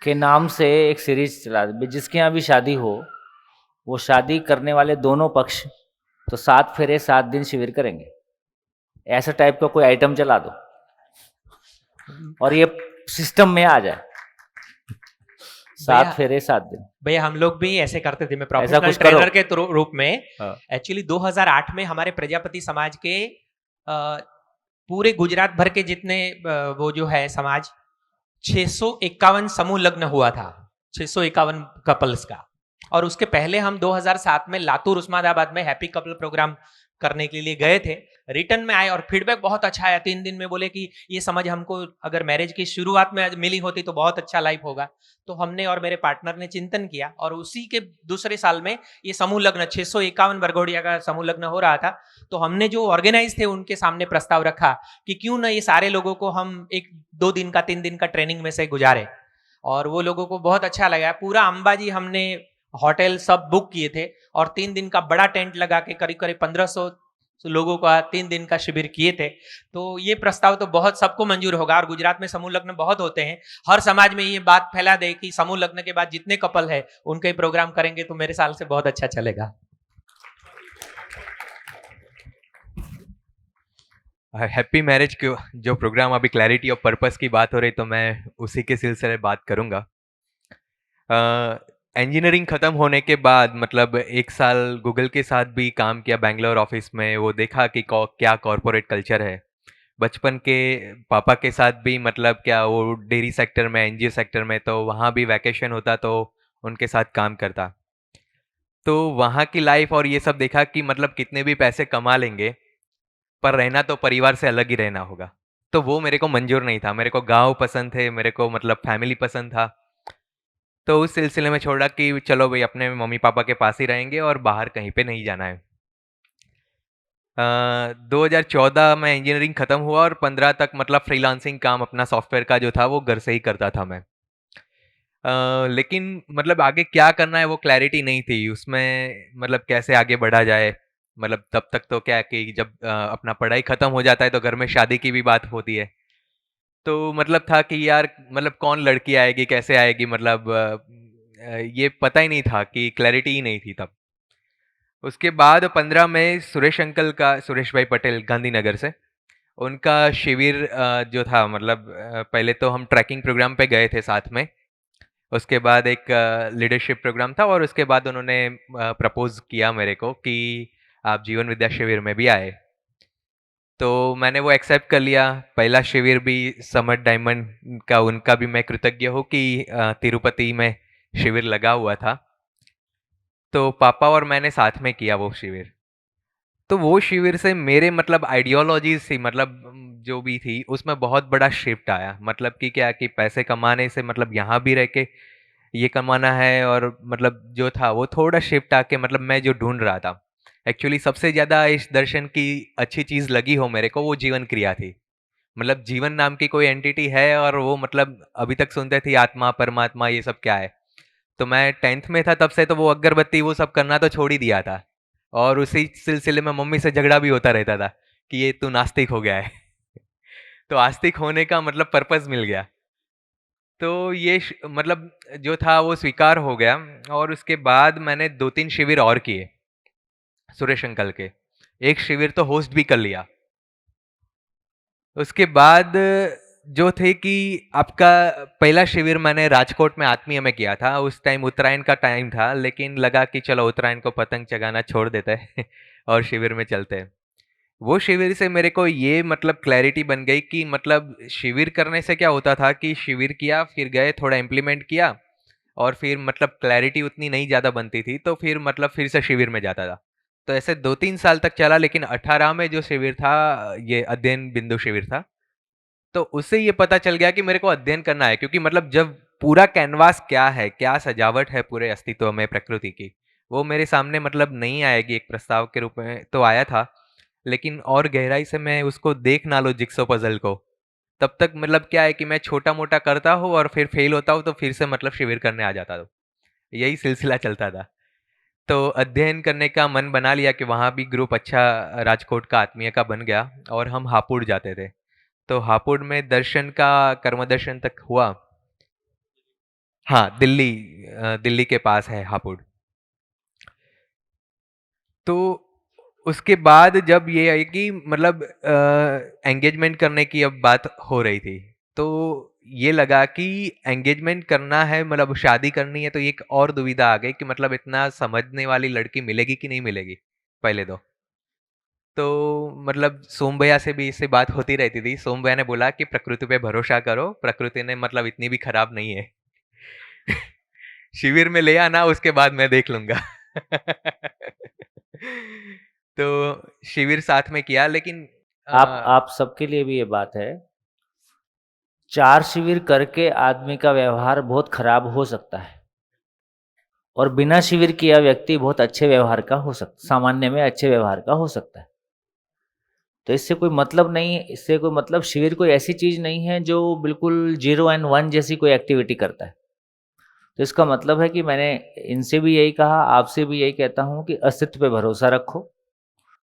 के नाम से एक सीरीज चला दे। जिसके यहाँ भी शादी हो, वो शादी करने वाले दोनों पक्ष तो 7 फेरे 7 दिन शिविर करेंगे, ऐसा टाइप का कोई आइटम चला दो और ये सिस्टम में आ जाए। 7 फेरे 7 दिन। भैया हम लोग भी ऐसे करते थे। मैं ऐसा प्रोफेशनल कुछ ट्रेनर करो। के रूप में हाँ। एक्चुअली 2008 में हमारे प्रजापति समाज के पूरे गुजरात भर के जितने वो जो है समाज 651 समूह लग्न हुआ था, 651 कपल्स का। और उसके पहले हम 2007 में लातूर उस्मानाबाद में हैप्पी कपल प्रोग्राम करने के लिए गए थे। रिटर्न में आए और फीडबैक बहुत अच्छा आया। 3 दिन में बोले कि ये समझ हमको अगर मैरिज की शुरुआत में मिली होती तो बहुत अच्छा लाइफ होगा। तो हमने और मेरे पार्टनर ने चिंतन किया और उसी के दूसरे साल में ये समूह लग्न 651 बरगोड़िया का समूह लग्न हो रहा था। तो हमने जो ऑर्गेनाइज थे उनके सामने प्रस्ताव रखा कि क्यों ना ये सारे लोगों को हम 1-2 दिन का 3 दिन का ट्रेनिंग में से गुजारे। और वो लोगों को बहुत अच्छा लगा। पूरा अंबाजी हमने होटल सब बुक किए थे और 3 दिन का बड़ा टेंट लगा के करीब करीब 1500 लोगों का 3 दिन का शिविर किए थे। तो ये प्रस्ताव तो बहुत सबको मंजूर होगा। और गुजरात में समूह लग्न बहुत होते हैं। हर समाज में ये बात फैला दे कि समूह लग्न के बाद जितने कपल है उनके प्रोग्राम करेंगे तो मेरे साल से बहुत अच्छा चलेगा। हैप्पी मैरिज के जो प्रोग्राम अभी क्लैरिटी ऑफ पर्पस की बात हो रही, तो मैं उसी के सिलसिले में बात करूंगा। इंजीनियरिंग ख़त्म होने के बाद मतलब 1 साल गूगल के साथ भी काम किया बेंगलोर ऑफिस में। वो देखा कि क्या कॉरपोरेट कल्चर है। बचपन के पापा के साथ भी मतलब क्या वो डेयरी सेक्टर में, एनजीओ सेक्टर में, तो वहाँ भी वैकेशन होता तो उनके साथ काम करता। तो वहाँ की लाइफ और ये सब देखा कि मतलब कितने भी पैसे कमा लेंगे पर रहना तो परिवार से अलग ही रहना होगा। तो वो मेरे को मंजूर नहीं था। मेरे को गाँव पसंद थे, मेरे को मतलब फैमिली पसंद था। तो उस सिलसिले में छोड़ा कि चलो भाई अपने मम्मी पापा के पास ही रहेंगे और बाहर कहीं पे नहीं जाना है। 2014 में इंजीनियरिंग ख़त्म हुआ और 15 तक मतलब फ्रीलांसिंग काम अपना सॉफ्टवेयर का जो था वो घर से ही करता था मैं। लेकिन मतलब आगे क्या करना है वो क्लैरिटी नहीं थी उसमें, मतलब कैसे आगे बढ़ा जाए। मतलब तब तक तो क्या कि जब अपना पढ़ाई ख़त्म हो जाता है तो घर में शादी की भी बात होती है। तो मतलब था कि यार मतलब कौन लड़की आएगी, कैसे आएगी, मतलब ये पता ही नहीं था, कि क्लैरिटी ही नहीं थी तब। उसके बाद 15 में सुरेश भाई पटेल गांधीनगर से, उनका शिविर जो था मतलब पहले तो हम ट्रैकिंग प्रोग्राम पे गए थे साथ में। उसके बाद एक लीडरशिप प्रोग्राम था और उसके बाद उन्होंने प्रपोज किया मेरे को कि आप जीवन विद्या शिविर में भी आए। तो मैंने वो एक्सेप्ट कर लिया। पहला शिविर भी समर डायमंड का, उनका भी मैं कृतज्ञ हूँ कि तिरुपति में शिविर लगा हुआ था। तो पापा और मैंने साथ में किया वो शिविर। तो वो शिविर से मेरे मतलब आइडियोलॉजीज थी, मतलब जो भी थी उसमें बहुत बड़ा शिफ्ट आया। मतलब कि क्या कि पैसे कमाने से मतलब यहाँ भी रह के ये कमाना है, और मतलब जो था वो थोड़ा शिफ्ट आके मतलब मैं जो ढूंढ रहा था एक्चुअली सबसे ज़्यादा इस दर्शन की अच्छी चीज़ लगी हो मेरे को, वो जीवन क्रिया थी। मतलब जीवन नाम की कोई एंटिटी है और वो मतलब अभी तक सुनते थे आत्मा परमात्मा ये सब क्या है। तो मैं 10th में था तब से, तो वो अगरबत्ती वो सब करना तो छोड़ ही दिया था। और उसी सिलसिले में मम्मी से झगड़ा भी होता रहता था कि ये तू नास्तिक हो गया है। तो आस्तिक होने का मतलब पर्पस मिल गया। तो ये मतलब जो था वो स्वीकार हो गया। और उसके बाद मैंने 2-3 शिविर और किए सुरेश अंकल के। एक शिविर तो होस्ट भी कर लिया। उसके बाद जो थे कि आपका पहला शिविर मैंने राजकोट में आत्मीय में किया था। उस टाइम उत्तरायण का टाइम था, लेकिन लगा कि चलो उत्तरायण को पतंग चगाना छोड़ देते हैं और शिविर में चलते हैं। वो शिविर से मेरे को ये मतलब क्लैरिटी बन गई कि मतलब शिविर करने से क्या होता था कि शिविर किया, फिर गए, थोड़ा इम्प्लीमेंट किया, और फिर मतलब क्लैरिटी उतनी नहीं ज़्यादा बनती थी, तो फिर मतलब फिर से शिविर में जाता था। तो ऐसे 2-3 साल तक चला। लेकिन 18 में जो शिविर था ये अध्ययन बिंदु शिविर था। तो उससे ये पता चल गया कि मेरे को अध्ययन करना है, क्योंकि मतलब जब पूरा कैनवास क्या है, क्या सजावट है पूरे अस्तित्व में प्रकृति की, वो मेरे सामने मतलब नहीं आएगी एक प्रस्ताव के रूप में, तो आया था, लेकिन और गहराई से मैं उसको देख ना लो जिक्सो पजल को, तब तक मतलब क्या है कि मैं छोटा मोटा करता हूँ और फिर फेल होता हूँ, तो फिर से मतलब शिविर करने आ जाता हूँ। यही सिलसिला चलता था। तो अध्ययन करने का मन बना लिया कि वहाँ भी ग्रुप अच्छा राजकोट का आत्मीय का बन गया, और हम हापुड़ जाते थे। तो हापुड़ में दर्शन का कर्म दर्शन तक हुआ। हाँ, दिल्ली के पास है हापुड़। तो उसके बाद जब ये है कि मतलब एंगेजमेंट करने की अब बात हो रही थी, तो ये लगा कि एंगेजमेंट करना है, मतलब शादी करनी है, तो एक और दुविधा आ गई कि मतलब इतना समझने वाली लड़की मिलेगी कि नहीं मिलेगी पहले तो मतलब सोम भैया से भी इससे बात होती रहती थी। सोम भैया ने बोला कि प्रकृति पे भरोसा करो, प्रकृति ने मतलब इतनी भी खराब नहीं है। शिविर में ले आना, उसके बाद मैं देख लूंगा। तो शिविर साथ में किया, लेकिन आप सबके लिए भी ये बात है, 4 शिविर करके आदमी का व्यवहार बहुत खराब हो सकता है, और बिना शिविर किया व्यक्ति बहुत अच्छे व्यवहार का हो सकता, सामान्य में अच्छे व्यवहार का हो सकता है। तो इससे कोई मतलब नहीं, इससे कोई मतलब, शिविर कोई ऐसी चीज नहीं है जो बिल्कुल 0 और 1 जैसी कोई एक्टिविटी करता है। तो इसका मतलब है कि मैंने इनसे भी यही कहा, आपसे भी यही कहता हूँ कि अस्तित्व पे भरोसा रखो।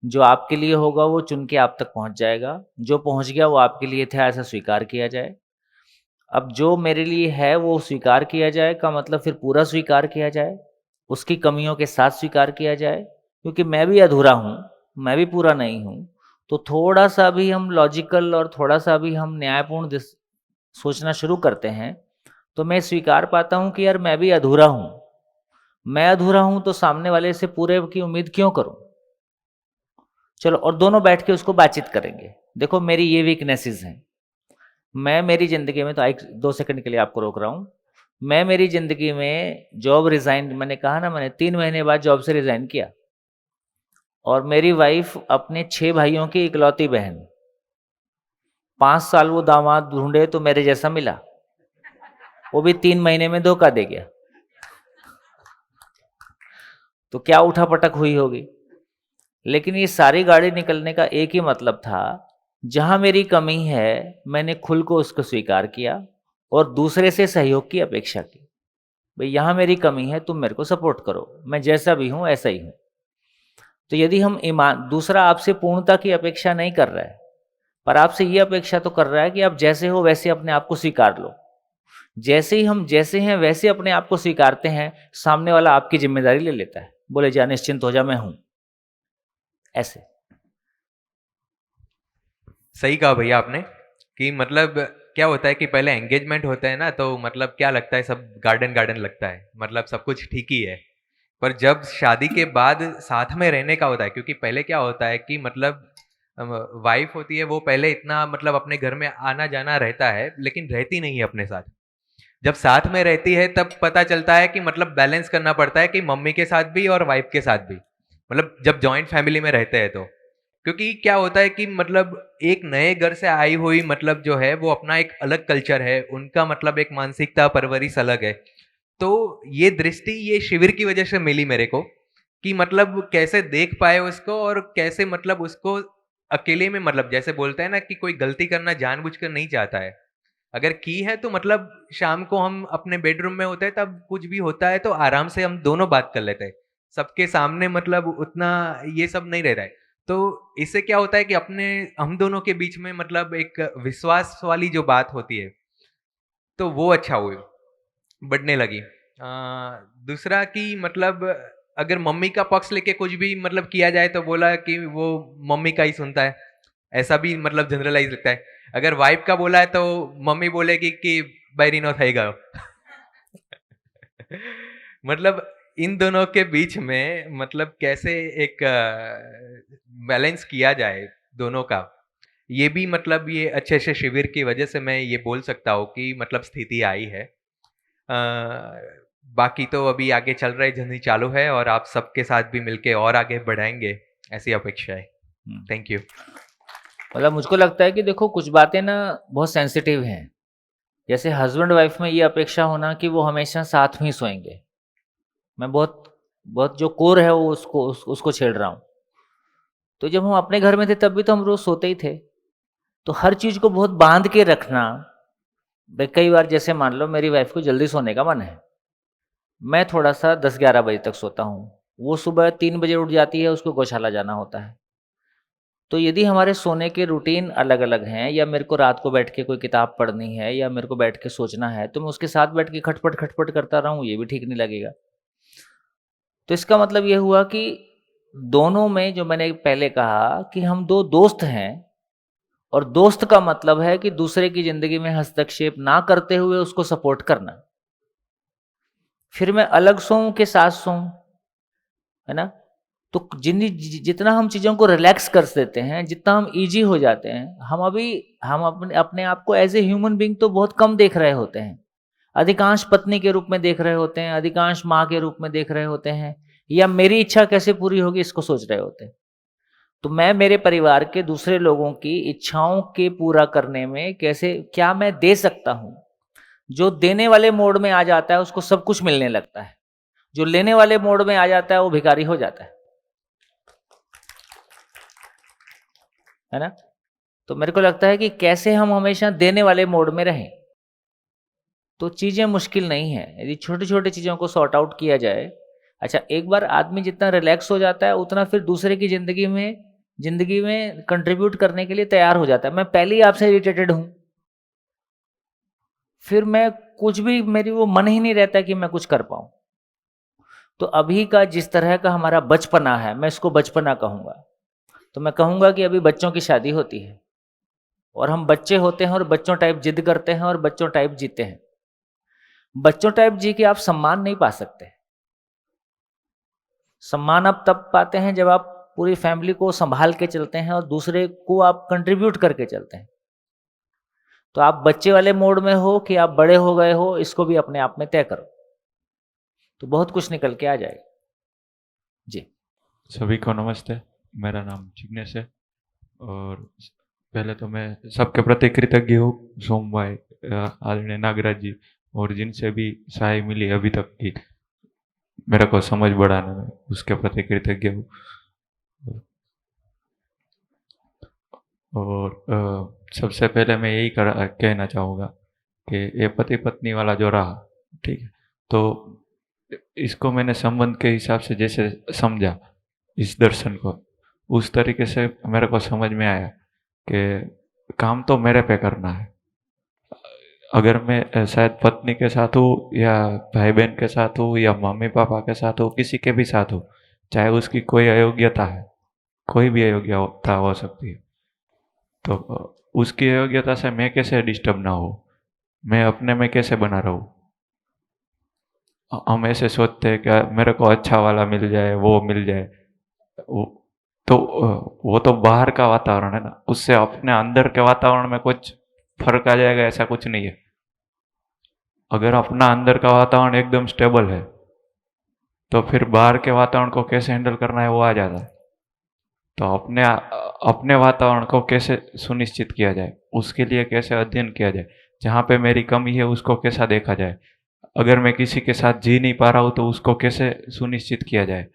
जो आपके लिए होगा वो चुन के आप तक पहुंच जाएगा, जो पहुंच गया वो आपके लिए था, ऐसा स्वीकार किया जाए। अब जो मेरे लिए है वो स्वीकार किया जाए का मतलब फिर पूरा स्वीकार किया जाए, उसकी कमियों के साथ स्वीकार किया जाए, क्योंकि मैं भी अधूरा हूँ, मैं भी पूरा नहीं हूँ। तो थोड़ा सा भी हम लॉजिकल और थोड़ा सा भी हम न्यायपूर्ण सोचना शुरू करते हैं, तो मैं स्वीकार पाता हूँ कि यार मैं भी अधूरा हूँ। मैं अधूरा हूँ तो सामने वाले से पूरे की उम्मीद क्यों करूँ। चलो, और दोनों बैठ के उसको बातचीत करेंगे। देखो मेरी ये वीकनेसेस हैं, मैं मेरी ज़िंदगी में, तो 1-2 सेकंड के लिए आपको रोक रहा हूँ। मैं मेरी ज़िंदगी में जॉब रिज़ाइन, मैंने कहा ना, मैंने 3 महीने बाद जॉब से रिज़ाइन किया, और मेरी वाइफ अपने 6 भाइयों की इकलौती बहन, 5 साल वो दामाद ढूंढे तो मेरे जैसा मिला, वो भी 3 महीने में धोखा दे गया। तो क्या उठापटक हुई होगी। लेकिन ये सारी गाड़ी निकलने का एक ही मतलब था, जहां मेरी कमी है मैंने खुल को उसको स्वीकार किया और दूसरे से सहयोग की अपेक्षा की। भाई यहाँ मेरी कमी है, तुम मेरे को सपोर्ट करो, मैं जैसा भी हूँ ऐसा ही हूँ। तो यदि हम दूसरा आपसे पूर्णता की अपेक्षा नहीं कर रहा है, पर आपसे ये अपेक्षा तो कर रहा है कि आप जैसे हो वैसे अपने आप को स्वीकार लो। जैसे ही हम जैसे हैं वैसे अपने आप को स्वीकारते हैं, सामने वाला आपकी जिम्मेदारी ले लेता है, बोले जा निश्चिंत हो जा, मैं हूं। ऐसे सही कहा भैया आपने कि मतलब क्या होता है कि पहले एंगेजमेंट होता है ना, तो मतलब क्या लगता है, सब गार्डन गार्डन लगता है, मतलब सब कुछ ठीक ही है। पर जब शादी के बाद साथ में रहने का होता है, क्योंकि पहले क्या होता है कि मतलब वाइफ होती है वो पहले इतना मतलब अपने घर में आना जाना रहता है, लेकिन रहती नहीं है अपने साथ। जब साथ में रहती है तब पता चलता है कि मतलब बैलेंस करना पड़ता है कि मम्मी के साथ भी और वाइफ के साथ भी, मतलब जब जॉइंट फैमिली में रहते हैं तो। क्योंकि क्या होता है कि मतलब एक नए घर से आई हुई मतलब जो है वो अपना एक अलग कल्चर है, उनका मतलब एक मानसिकता परवरिश अलग है। तो ये दृष्टि ये शिविर की वजह से मिली मेरे को, कि मतलब कैसे देख पाए उसको, और कैसे मतलब उसको अकेले में, मतलब जैसे बोलते हैं ना कि कोई गलती करना जानबूझकर नहीं चाहता है, अगर की है तो मतलब शाम को हम अपने बेडरूम में होते हैं तब कुछ भी होता है तो आराम से हम दोनों बात कर लेते हैं, सबके सामने मतलब उतना ये सब नहीं रहता है। तो इससे क्या होता है कि अपने हम दोनों के बीच में मतलब एक विश्वास वाली जो बात होती है, तो वो अच्छा हुई, बढ़ने लगी। दूसरा कि मतलब अगर मम्मी का पक्ष लेके कुछ भी मतलब किया जाए तो बोला कि वो मम्मी का ही सुनता है, ऐसा भी मतलब जनरलाइज लगता है। अगर वाइफ का बोला है तो मम्मी बोलेगी कि बैरिनो થઈ ગયો। मतलब इन दोनों के बीच में मतलब कैसे एक बैलेंस किया जाए दोनों का, ये भी मतलब ये अच्छे से शिविर की वजह से मैं ये बोल सकता हूँ कि मतलब स्थिति आई है। बाकी तो अभी आगे चल रहा है, जर्नी चालू है, और आप सबके साथ भी मिलके और आगे बढ़ाएंगे, ऐसी अपेक्षा है। Thank you. मतलब मुझको लगता है कि देखो कुछ बातें ना बहुत सेंसिटिव हैं। जैसे हस्बैंड वाइफ में ये अपेक्षा होना कि वो हमेशा साथ में ही सोएंगे। मैं बहुत बहुत जो कोर है वो उसको छेड़ रहा हूँ। तो जब हम अपने घर में थे तब भी तो हम रोज सोते ही थे। तो हर चीज को बहुत बांध के रखना, भाई कई बार जैसे मान लो मेरी वाइफ को जल्दी सोने का मन है, मैं थोड़ा सा 10-11 बजे तक सोता हूँ, वो सुबह 3 बजे उठ जाती है, उसको गौशाला जाना होता है। तो यदि हमारे सोने के रूटीन अलग अलग हैं, या मेरे को रात को बैठ के कोई किताब पढ़नी है या मेरे को बैठ के सोचना है, तो मैं उसके साथ बैठ के खटपट खटपट करता रहूँ, ये भी ठीक नहीं लगेगा। तो इसका मतलब ये हुआ कि दोनों में, जो मैंने पहले कहा कि हम दो दोस्त हैं, और दोस्त का मतलब है कि दूसरे की जिंदगी में हस्तक्षेप ना करते हुए उसको सपोर्ट करना। फिर मैं अलग सोऊं कि साथ सोऊं, है ना? तो जितना हम चीज़ों को रिलैक्स कर देते हैं, जितना हम इजी हो जाते हैं, हम अपने अपने आप को एज ए ह्यूमन बीइंग तो बहुत कम देख रहे होते हैं। अधिकांश पत्नी के रूप में देख रहे होते हैं, अधिकांश माँ के रूप में देख रहे होते हैं, या मेरी इच्छा कैसे पूरी होगी इसको सोच रहे होते हैं। तो मैं मेरे परिवार के दूसरे लोगों की इच्छाओं के पूरा करने में कैसे, क्या मैं दे सकता हूँ। जो देने वाले मोड में आ जाता है उसको सब कुछ मिलने लगता है, जो लेने वाले मोड में आ जाता है वो भिखारी हो जाता है ना? तो मेरे को लगता है कि कैसे हम हमेशा देने वाले मोड में रहें, तो चीजें मुश्किल नहीं है यदि छोटी छोटी चीजों को सॉर्ट आउट किया जाए। अच्छा, एक बार आदमी जितना रिलैक्स हो जाता है उतना फिर दूसरे की जिंदगी में कंट्रीब्यूट करने के लिए तैयार हो जाता है। मैं पहले ही आपसे इरिटेटेड हूं, फिर मैं कुछ भी, मेरी वो मन ही नहीं रहता कि मैं कुछ कर पाऊं। तो अभी का जिस तरह का हमारा बचपना है, मैं इसको बचपना कहूंगा, तो मैं कहूंगा कि अभी बच्चों की शादी होती है और हम बच्चे होते हैं और बच्चों टाइप जिद करते हैं और बच्चों टाइप जीते हैं। बच्चों टाइप जी के आप सम्मान नहीं पा सकते। सम्मान आप तब पाते हैं जब आप पूरी फैमिली को संभाल के चलते हैं और दूसरे को आप कंट्रीब्यूट करके चलते हैं। तो आप बच्चे वाले मोड में हो कि आप बड़े हो गए हो, इसको भी अपने आप में तय करो, तो बहुत कुछ निकल के आ जाएगा जी। सभी को नमस्ते, मेरा नाम जिग्नेश है और पहले तो मैं सबके प्रति कृतज्ञ हूँ, सोम भाई, आदरणीय नागराज जी, और जिनसे भी सहाय मिली अभी तक की मेरे को समझ बढ़ाने में, उसके प्रति कृतज्ञ हूँ। और सबसे पहले मैं यही कहना चाहूँगा कि ये पति पत्नी वाला जो रहा, ठीक है, तो इसको मैंने संबंध के हिसाब से जैसे समझा इस दर्शन को, उस तरीके से मेरे को समझ में आया कि काम तो मेरे पे करना है। अगर मैं शायद पत्नी के साथ हूँ या भाई बहन के साथ हूँ या मम्मी पापा के साथ हूँ, किसी के भी साथ हूँ, चाहे उसकी कोई अयोग्यता है, कोई भी अयोग्यता हो सकती है, तो उसकी अयोग्यता से मैं कैसे डिस्टर्ब ना हो, मैं अपने में कैसे बना रहूँ। हम ऐसे सोचते हैं कि मेरे को अच्छा वाला मिल जाए, वो मिल जाए, वो तो बाहर का वातावरण है ना, उससे अपने अंदर के वातावरण में कुछ फर्क आ जाएगा ऐसा कुछ नहीं है। अगर अपना अंदर का वातावरण एकदम स्टेबल है तो फिर बाहर के वातावरण को कैसे हैंडल करना है वो आ जाता है। तो अपने वातावरण को कैसे सुनिश्चित किया जाए, उसके लिए कैसे अध्ययन किया जाए, जहाँ पे मेरी कमी है उसको कैसा देखा जाए, अगर मैं किसी के साथ जी नहीं पा रहा हूँ तो उसको कैसे सुनिश्चित किया जाए,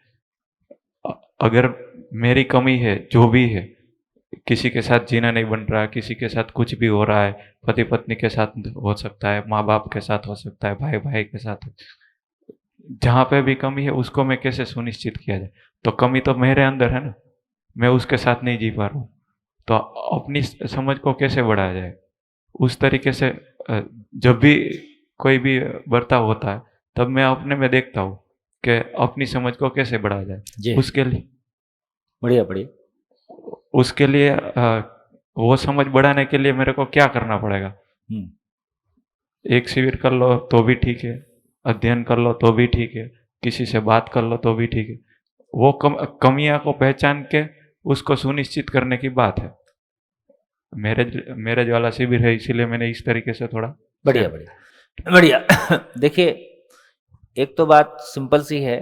अगर मेरी कमी है जो भी है, किसी के साथ जीना नहीं बन रहा, किसी के साथ कुछ भी हो रहा है, पति पत्नी के साथ हो सकता है, माँ बाप के साथ हो सकता है, भाई भाई के साथ, जहाँ पे भी कमी है उसको मैं कैसे सुनिश्चित किया जाए। तो कमी तो मेरे अंदर है ना, मैं उसके साथ नहीं जी पा रहा हूँ, तो अपनी समझ को कैसे बढ़ाया जाए। उस तरीके से जब भी कोई भी बर्ताव होता है तब मैं अपने में देखता हूँ कि अपनी समझ को कैसे बढ़ाया जाए। उसके लिए बढ़िया उसके लिए वो समझ बढ़ाने के लिए मेरे को क्या करना पड़ेगा। एक शिविर कर लो तो भी ठीक है, अध्ययन कर लो तो भी ठीक है, किसी से बात कर लो तो भी ठीक है, वो कमियां को पहचान के उसको सुनिश्चित करने की बात है। मेरे वाला शिविर है, इसीलिए मैंने इस तरीके से थोड़ा बढ़िया देखिए, एक तो बात सिंपल सी है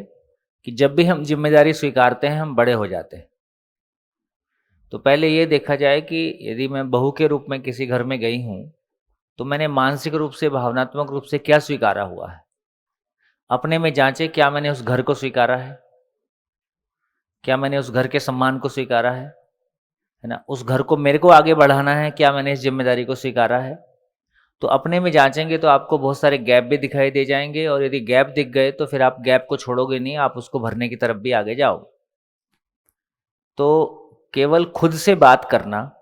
कि जब भी हम जिम्मेदारी स्वीकारते हैं हम बड़े हो जाते हैं। तो पहले ये देखा जाए कि यदि मैं बहू के रूप में किसी घर में गई हूँ तो मैंने मानसिक रूप से, भावनात्मक रूप से क्या स्वीकारा हुआ है। अपने में जांचे, क्या मैंने उस घर को स्वीकारा है, क्या मैंने उस घर के सम्मान को स्वीकारा है ना। उस घर को मेरे को आगे बढ़ाना है, क्या मैंने इस जिम्मेदारी को स्वीकारा है। तो अपने में जांचेंगे तो आपको बहुत सारे गैप भी दिखाई दे जाएंगे, और यदि गैप दिख गए तो फिर आप गैप को छोड़ोगे नहीं, आप उसको भरने की तरफ भी आगे जाओगे। तो केवल खुद से बात करना,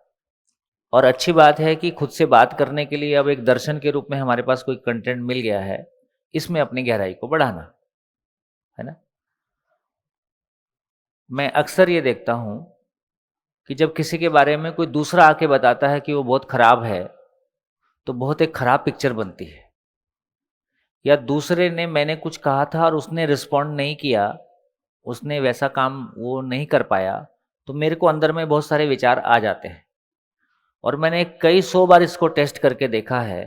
और अच्छी बात है कि खुद से बात करने के लिए अब एक दर्शन के रूप में हमारे पास कोई कंटेंट मिल गया है, इसमें अपनी गहराई को बढ़ाना है ना। मैं अक्सर ये देखता हूं कि जब किसी के बारे में कोई दूसरा आके बताता है कि वो बहुत खराब है, तो बहुत एक खराब पिक्चर बनती है। या दूसरे ने, मैंने कुछ कहा था और उसने रिस्पॉन्ड नहीं किया, उसने वैसा काम वो नहीं कर पाया, तो मेरे को अंदर में बहुत सारे विचार आ जाते हैं। और मैंने कई 100 बार इसको टेस्ट करके देखा है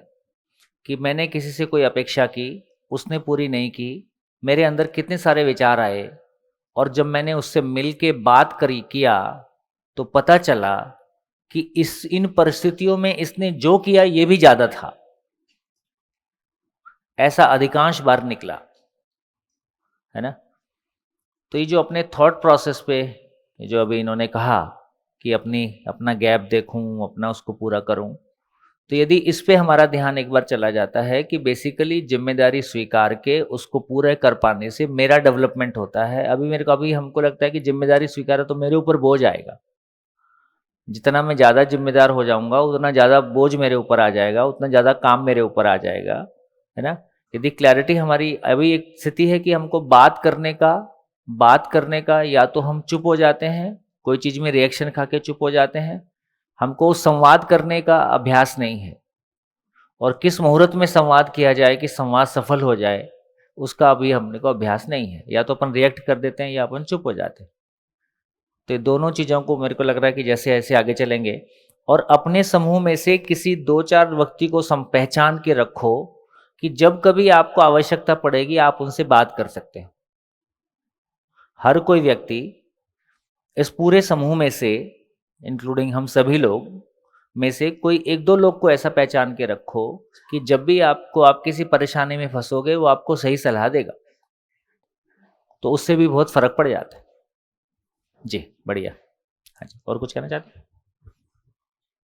कि मैंने किसी से कोई अपेक्षा की, उसने पूरी नहीं की, मेरे अंदर कितने सारे विचार आए, और जब मैंने उससे मिल के बात किया तो पता चला कि इन परिस्थितियों में इसने जो किया ये भी ज्यादा था। ऐसा अधिकांश बार निकला है ना। तो ये जो अपने थॉट प्रोसेस पे, जो अभी इन्होंने कहा कि अपना गैप देखूं, अपना उसको पूरा करूं, तो यदि इस पे हमारा ध्यान एक बार चला जाता है कि बेसिकली जिम्मेदारी स्वीकार के उसको पूरा कर पाने से मेरा डेवलपमेंट होता है। अभी हमको लगता है कि जिम्मेदारी स्वीकार तो मेरे ऊपर बोझ आएगा, जितना मैं ज़्यादा जिम्मेदार हो जाऊंगा उतना ज़्यादा बोझ मेरे ऊपर आ जाएगा, उतना ज़्यादा काम मेरे ऊपर आ जाएगा, है ना। यदि क्लैरिटी हमारी अभी एक स्थिति है कि हमको बात करने का या तो हम चुप हो जाते हैं, कोई चीज़ में रिएक्शन खा के चुप हो जाते हैं, हमको संवाद करने का अभ्यास नहीं है। और किस मुहूर्त में संवाद किया जाए कि संवाद सफल हो जाए, उसका अभी हमने को अभ्यास नहीं है। या तो अपन रिएक्ट कर देते हैं या अपन चुप हो जाते हैं। तो ये दोनों चीज़ों को मेरे को लग रहा है कि जैसे ऐसे आगे चलेंगे, और अपने समूह में से किसी 2-4 व्यक्ति को पहचान के रखो कि जब कभी आपको आवश्यकता पड़ेगी आप उनसे बात कर सकते हो। हर कोई व्यक्ति इस पूरे समूह में से, इंक्लूडिंग हम सभी लोग में से, कोई 1-2 लोग को ऐसा पहचान के रखो कि जब भी आप किसी परेशानी में फंसोगे वो आपको सही सलाह देगा, तो उससे भी बहुत फर्क पड़ जाता है। जी बढ़िया। हाँ जी, और कुछ कहना चाहते हैं?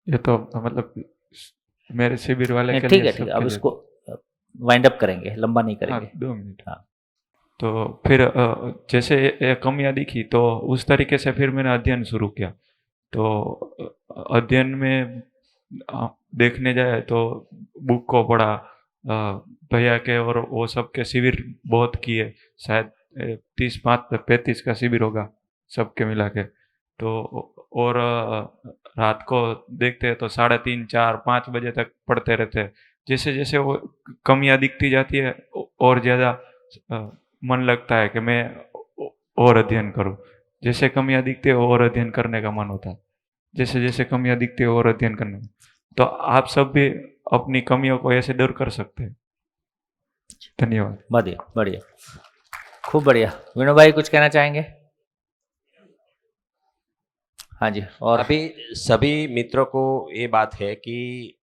ये तो मतलब मेरे शिविर वाले के ठीक लिए है, अब इसको वाइंड अप करेंगे, लंबा नहीं करेंगे। 2 मिनट। हाँ। तो फिर जैसे ये कमियां दिखी तो उस तरीके से फिर मैंने अध्ययन शुरू किया। तो अध्ययन में देखने जाए तो बुक को पढ़ा, भैया के और वो सब के शिविर बहुत किए, शायद 30-35 का शिविर होगा सबके मिला के। तो और रात को देखते हैं तो 3:30-4-5 बजे तक पढ़ते रहते हैं। जैसे जैसे वो कमियां दिखती जाती है और ज़्यादा मन लगता है कि मैं और अध्ययन करूं। जैसे कमियां दिखती है और अध्ययन करने का मन होता है, जैसे जैसे कमियां दिखती है और अध्ययन करने का। तो आप सब भी अपनी कमियों को ऐसे दूर कर सकते हैं। धन्यवाद। बढ़िया बढ़िया, खूब बढ़िया। विनोद भाई कुछ कहना चाहेंगे? हाँ जी। और अभी सभी मित्रों को ये बात है कि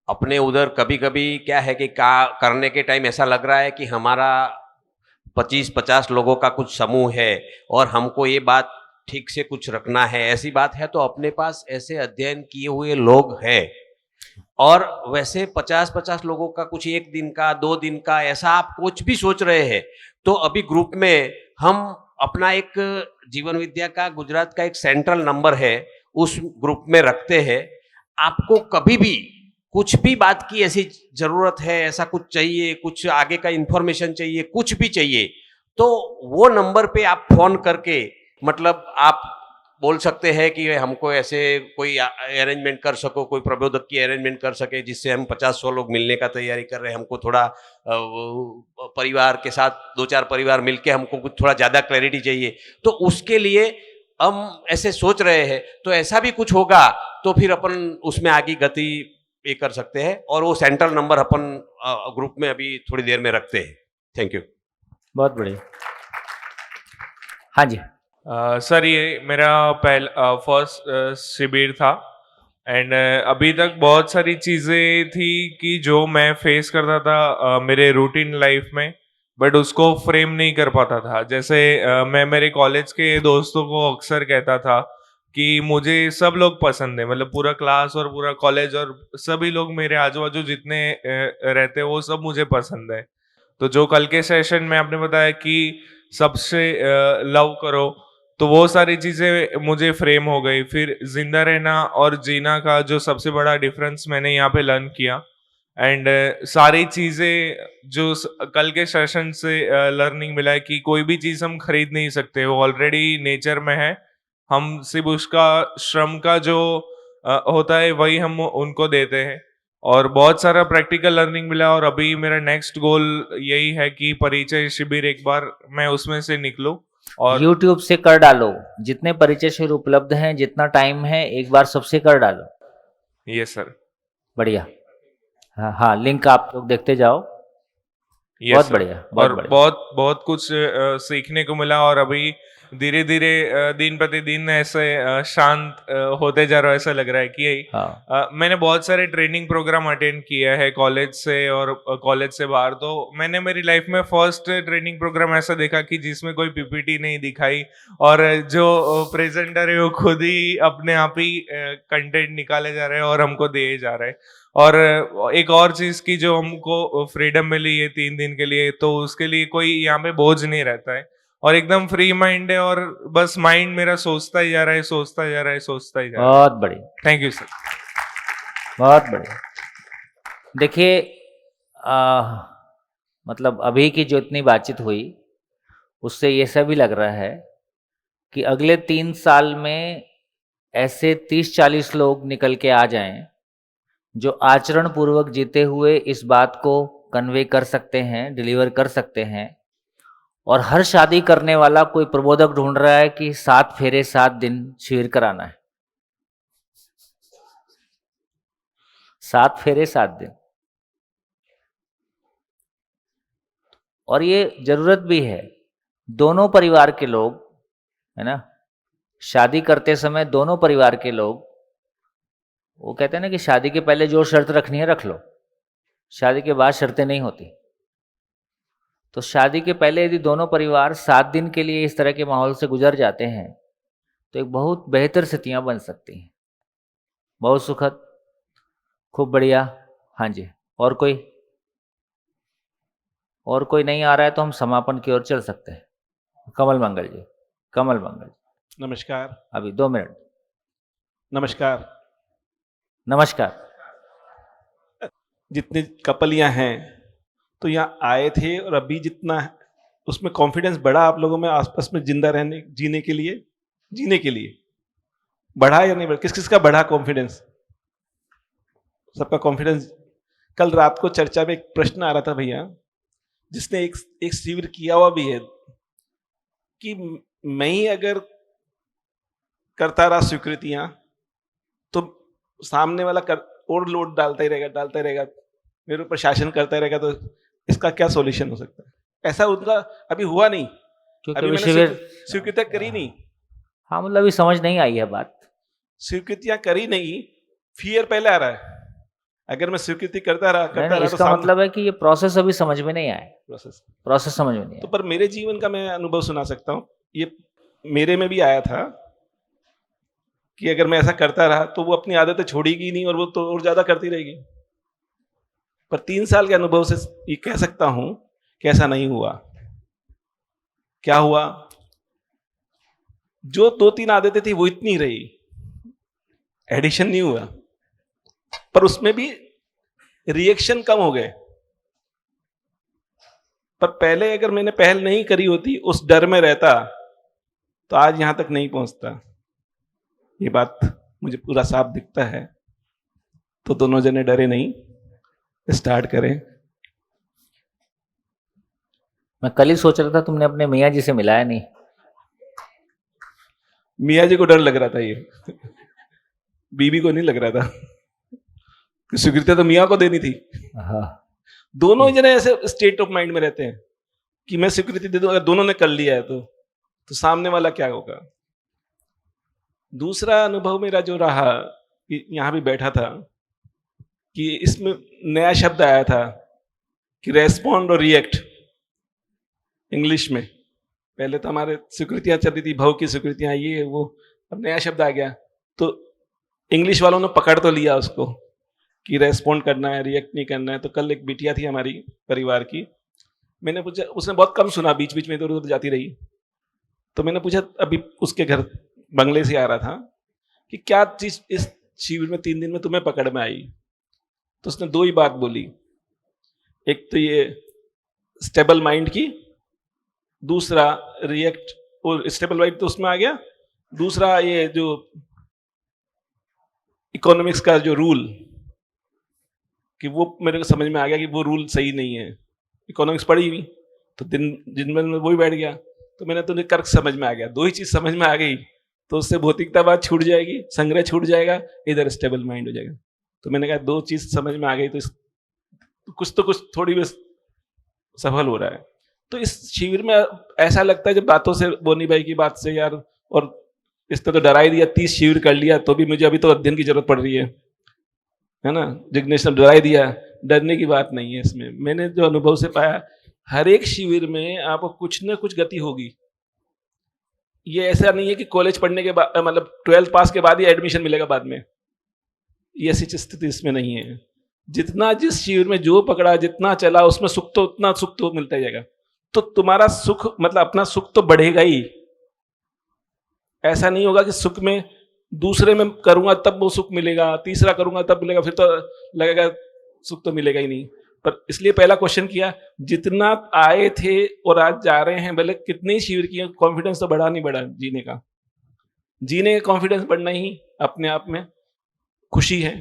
अपने उधर कभी कभी क्या है कि करने के टाइम ऐसा लग रहा है कि हमारा 25-50 लोगों का कुछ समूह है और हमको ये बात ठीक से कुछ रखना है, ऐसी बात है तो अपने पास ऐसे अध्ययन किए हुए लोग हैं। और वैसे 50-50 लोगों का कुछ 1 दिन का 2 दिन का ऐसा आप कुछ भी सोच रहे हैं तो अभी ग्रुप में हम अपना एक जीवन विद्या का गुजरात का एक सेंट्रल नंबर है, उस ग्रुप में रखते हैं। आपको कभी भी कुछ भी बात की ऐसी जरूरत है, ऐसा कुछ चाहिए, कुछ आगे का इंफॉर्मेशन चाहिए, कुछ भी चाहिए, तो वो नंबर पे आप फोन करके मतलब आप बोल सकते हैं कि हमको ऐसे कोई अरेंजमेंट कर सको, कोई प्रबोधक की अरेंजमेंट कर सके जिससे हम 50-100 लोग मिलने का तैयारी कर रहे हैं। हमको थोड़ा परिवार के साथ 2-4 परिवार मिलके हमको कुछ थोड़ा ज़्यादा क्लैरिटी चाहिए, तो उसके लिए हम ऐसे सोच रहे हैं। तो ऐसा भी कुछ होगा तो फिर अपन उसमें आगे गति ये कर सकते हैं और वो सेंट्रल नंबर अपन ग्रुप में अभी थोड़ी देर में रखते हैं। Thank you. बहुत बढ़िया। हाँ जी। सर ये मेरा फर्स्ट शिविर था एंड अभी तक बहुत सारी चीज़ें थी कि जो मैं फेस करता था मेरे रूटीन लाइफ में, बट उसको फ्रेम नहीं कर पाता था। जैसे मैं मेरे कॉलेज के दोस्तों को अक्सर कहता था कि मुझे सब लोग पसंद है, मतलब पूरा क्लास और पूरा कॉलेज और सभी लोग मेरे आजू बाजू जितने रहते हैं वो सब मुझे पसंद है। तो जो कल के सेशन में आपने बताया कि सबसे लव करो, तो वो सारी चीजें मुझे फ्रेम हो गई। फिर जिंदा रहना और जीना का जो सबसे बड़ा डिफरेंस मैंने यहाँ पे लर्न किया एंड सारी चीजें जो कल के सेशन से लर्निंग मिला है कि कोई भी चीज हम खरीद नहीं सकते, वो ऑलरेडी नेचर में है। हम सिर्फ उसका श्रम का जो होता है वही हम उनको देते हैं। और बहुत सारा प्रैक्टिकल लर्निंग मिला और अभी मेरा नेक्स्ट गोल यही है कि परिचय शिविर एक बार मैं उसमें से निकलूं। और YouTube से कर डालो, जितने परिचय शिविर उपलब्ध हैं, जितना टाइम है एक बार सबसे कर डालो। ये सर बढ़िया। हाँ हाँ, लिंक आप लोग देखते जाओ। ये बहुत सर। बढ़िया, बहुत और बढ़िया। बहुत कुछ सीखने को मिला और अभी धीरे धीरे दिन प्रतिदिन ऐसे शांत होते जा रहा है, ऐसा लग रहा है कि हाँ मैंने बहुत सारे ट्रेनिंग प्रोग्राम अटेंड किया है कॉलेज से और कॉलेज से बाहर। तो मैंने मेरी लाइफ में फर्स्ट ट्रेनिंग प्रोग्राम ऐसा देखा कि जिसमें कोई पीपीटी नहीं दिखाई और जो प्रेजेंटर है वो खुद ही अपने आप ही कंटेंट निकाले जा रहे हैं और हमको दिए जा रहे हैं। और एक और चीज की जो हमको फ्रीडम मिली है 3 दिन के लिए, तो उसके लिए कोई यहाँ पे बोझ नहीं रहता है और एकदम फ्री माइंड है और बस माइंड मेरा सोचता ही जा रहा है, सोचता ही जा रहा है, सोचता ही जा रहा है। बहुत बढ़िया, थैंक यू सर। बहुत बढ़िया। देखिए मतलब अभी की जो इतनी बातचीत हुई उससे ये सभी लग रहा है कि अगले 3 साल में ऐसे 30-40 लोग निकल के आ जाएं जो आचरण पूर्वक जीते हुए इस बात को कन्वे कर सकते हैं, डिलीवर कर सकते हैं। और हर शादी करने वाला कोई प्रबोधक ढूंढ रहा है कि 7 फेरे 7 दिन शिविर कराना है। 7 फेरे 7 दिन। और ये जरूरत भी है, दोनों परिवार के लोग, है ना, शादी करते समय दोनों परिवार के लोग, वो कहते हैं ना कि शादी के पहले जो शर्त रखनी है रख लो, शादी के बाद शर्तें नहीं होती। तो शादी के पहले यदि दोनों परिवार 7 दिन के लिए इस तरह के माहौल से गुजर जाते हैं तो एक बहुत बेहतर स्थितियां बन सकती हैं। बहुत सुखद, खूब बढ़िया। हाँ जी, और कोई नहीं आ रहा है तो हम समापन की ओर चल सकते हैं। कमल मंगल जी, कमल मंगल जी। नमस्कार। अभी 2 मिनट। नमस्कार। नमस्कार। जितने कपल यहाँ हैं तो यहाँ आए थे और अभी जितना है उसमें कॉन्फिडेंस बढ़ा आप लोगों में आसपास में जिंदा रहने जीने के लिए बढ़ा या नहीं बढ़ा? किस किस का बढ़ा कॉन्फिडेंस? सबका कॉन्फिडेंस। कल रात को चर्चा में एक प्रश्न आ रहा था भैया, जिसने एक शिविर किया हुआ भी है कि मैं ही अगर करता रहा स्वीकृतियां तो सामने वाला और लोड डालता ही रहेगा, मेरे ऊपर शासन करता ही रहेगा, तो इसका क्या सॉल्यूशन हो सकता है? ऐसा उनका अभी हुआ नहीं, अभी मैंने स्वीकृतियां करी नहीं। हाँ, मतलब अभी समझ नहीं आई है बात। स्वीकृतियां करी नहीं, फियर पहले आ रहा है। अगर मैं स्वीकृति करता रहा इसका तो मतलब है कि ये प्रोसेस अभी समझ में नहीं आया। प्रोसेस समझ में नहीं तो पर मेरे जीवन का मैं अनुभव सुना सकता हूँ। ये मेरे में भी आया था कि अगर मैं ऐसा करता रहा तो वो अपनी आदतें छोड़ेगी नहीं और वो तो और ज्यादा करती रहेगी। पर 3 साल के अनुभव से ये कह सकता हूं कि ऐसा नहीं हुआ। क्या हुआ? जो 2-3 आदतें थी वो इतनी रही, एडिशन नहीं हुआ, पर उसमें भी रिएक्शन कम हो गए। पर पहले अगर मैंने पहल नहीं करी होती, उस डर में रहता, तो आज यहां तक नहीं पहुंचता। ये बात मुझे पूरा साफ दिखता है। तो दोनों जने डरे नहीं, स्टार्ट करें। मैं कल ही सोच रहा था तुमने अपने मियाँ जी से मिलाया नहीं। मियाँ जी को डर लग रहा था, ये बीबी को नहीं लग रहा था। स्वीकृति तो मियाँ को देनी थी। हाँ। दोनों जने ऐसे स्टेट ऑफ माइंड में रहते हैं कि मैं स्वीकृति दे दूं। अगर दोनों ने कर लिया है तो तो सामने वाला क्या होगा। दूसरा अनुभव मेरा जो रहा कि यहाँ भी बैठा था कि इसमें नया शब्द आया था कि रेस्पॉन्ड और रिएक्ट इंग्लिश में। पहले तो हमारे स्वीकृतियां चल रही थी, भव की स्वीकृतियां, ये वो, अब नया शब्द आ गया। तो इंग्लिश वालों ने पकड़ तो लिया उसको कि रेस्पॉन्ड करना है, रिएक्ट नहीं करना है। तो कल एक बिटिया थी हमारी परिवार की, मैंने पूछा, उसने बहुत कम सुना, बीच बीच में इधर उधर जाती रही। तो मैंने पूछा, अभी उसके घर बंगले से आ रहा था, कि क्या चीज इस शिविर में 3 दिन में तुम्हें पकड़ में आई। तो उसने 2 ही बात बोली, एक तो ये स्टेबल माइंड की, दूसरा रिएक्ट, और स्टेबल माइंड तो उसमें आ गया, दूसरा ये जो इकोनॉमिक्स का जो रूल, कि वो मेरे को समझ में आ गया कि वो रूल सही नहीं है। इकोनॉमिक्स पढ़ी हुई तो दिन में वो ही बैठ गया, तो मैंने तो तर्क समझ में आ गया, 2 ही चीज समझ में आ गई, तो उससे भौतिकतावाद छूट जाएगी, संग्रह छूट जाएगा, इधर स्टेबल माइंड हो जाएगा। तो मैंने कहा 2 चीज समझ में आ गई तो कुछ थोड़ी भी सफल हो रहा है। तो इस शिविर में ऐसा लगता है जब बातों से, बोनी भाई की बात से यार, और इसने तो डरा ही दिया, 30 शिविर कर लिया तो भी मुझे अभी तो अध्ययन की जरूरत पड़ रही है ना। जिग्नेश ने डरा ही दिया, डरने की बात नहीं है इसमें। मैंने जो अनुभव से पाया, हर एक शिविर में आपको कुछ न कुछ गति होगी। ये ऐसा नहीं है कि कॉलेज पढ़ने के बाद, मतलब 12th पास के बाद ही एडमिशन मिलेगा बाद में, ये ऐसी स्थिति इसमें नहीं है। जितना जिस शिविर में जो पकड़ा, जितना चला, उसमें सुख तो उतना सुख तो मिलता ही जाएगा। तो तुम्हारा सुख, मतलब अपना सुख तो बढ़ेगा ही। ऐसा नहीं होगा कि सुख में दूसरे में करूंगा तब वो सुख मिलेगा, तीसरा करूंगा तब मिलेगा, फिर तो लगेगा सुख तो मिलेगा ही नहीं। पर इसलिए पहला क्वेश्चन किया, जितना आए थे और आज जा रहे हैं, भले कितने शिविर किए, कॉन्फिडेंस तो बढ़ा नहीं बढ़ा जीने का। जीने का कॉन्फिडेंस बढ़ना ही अपने आप में खुशी है।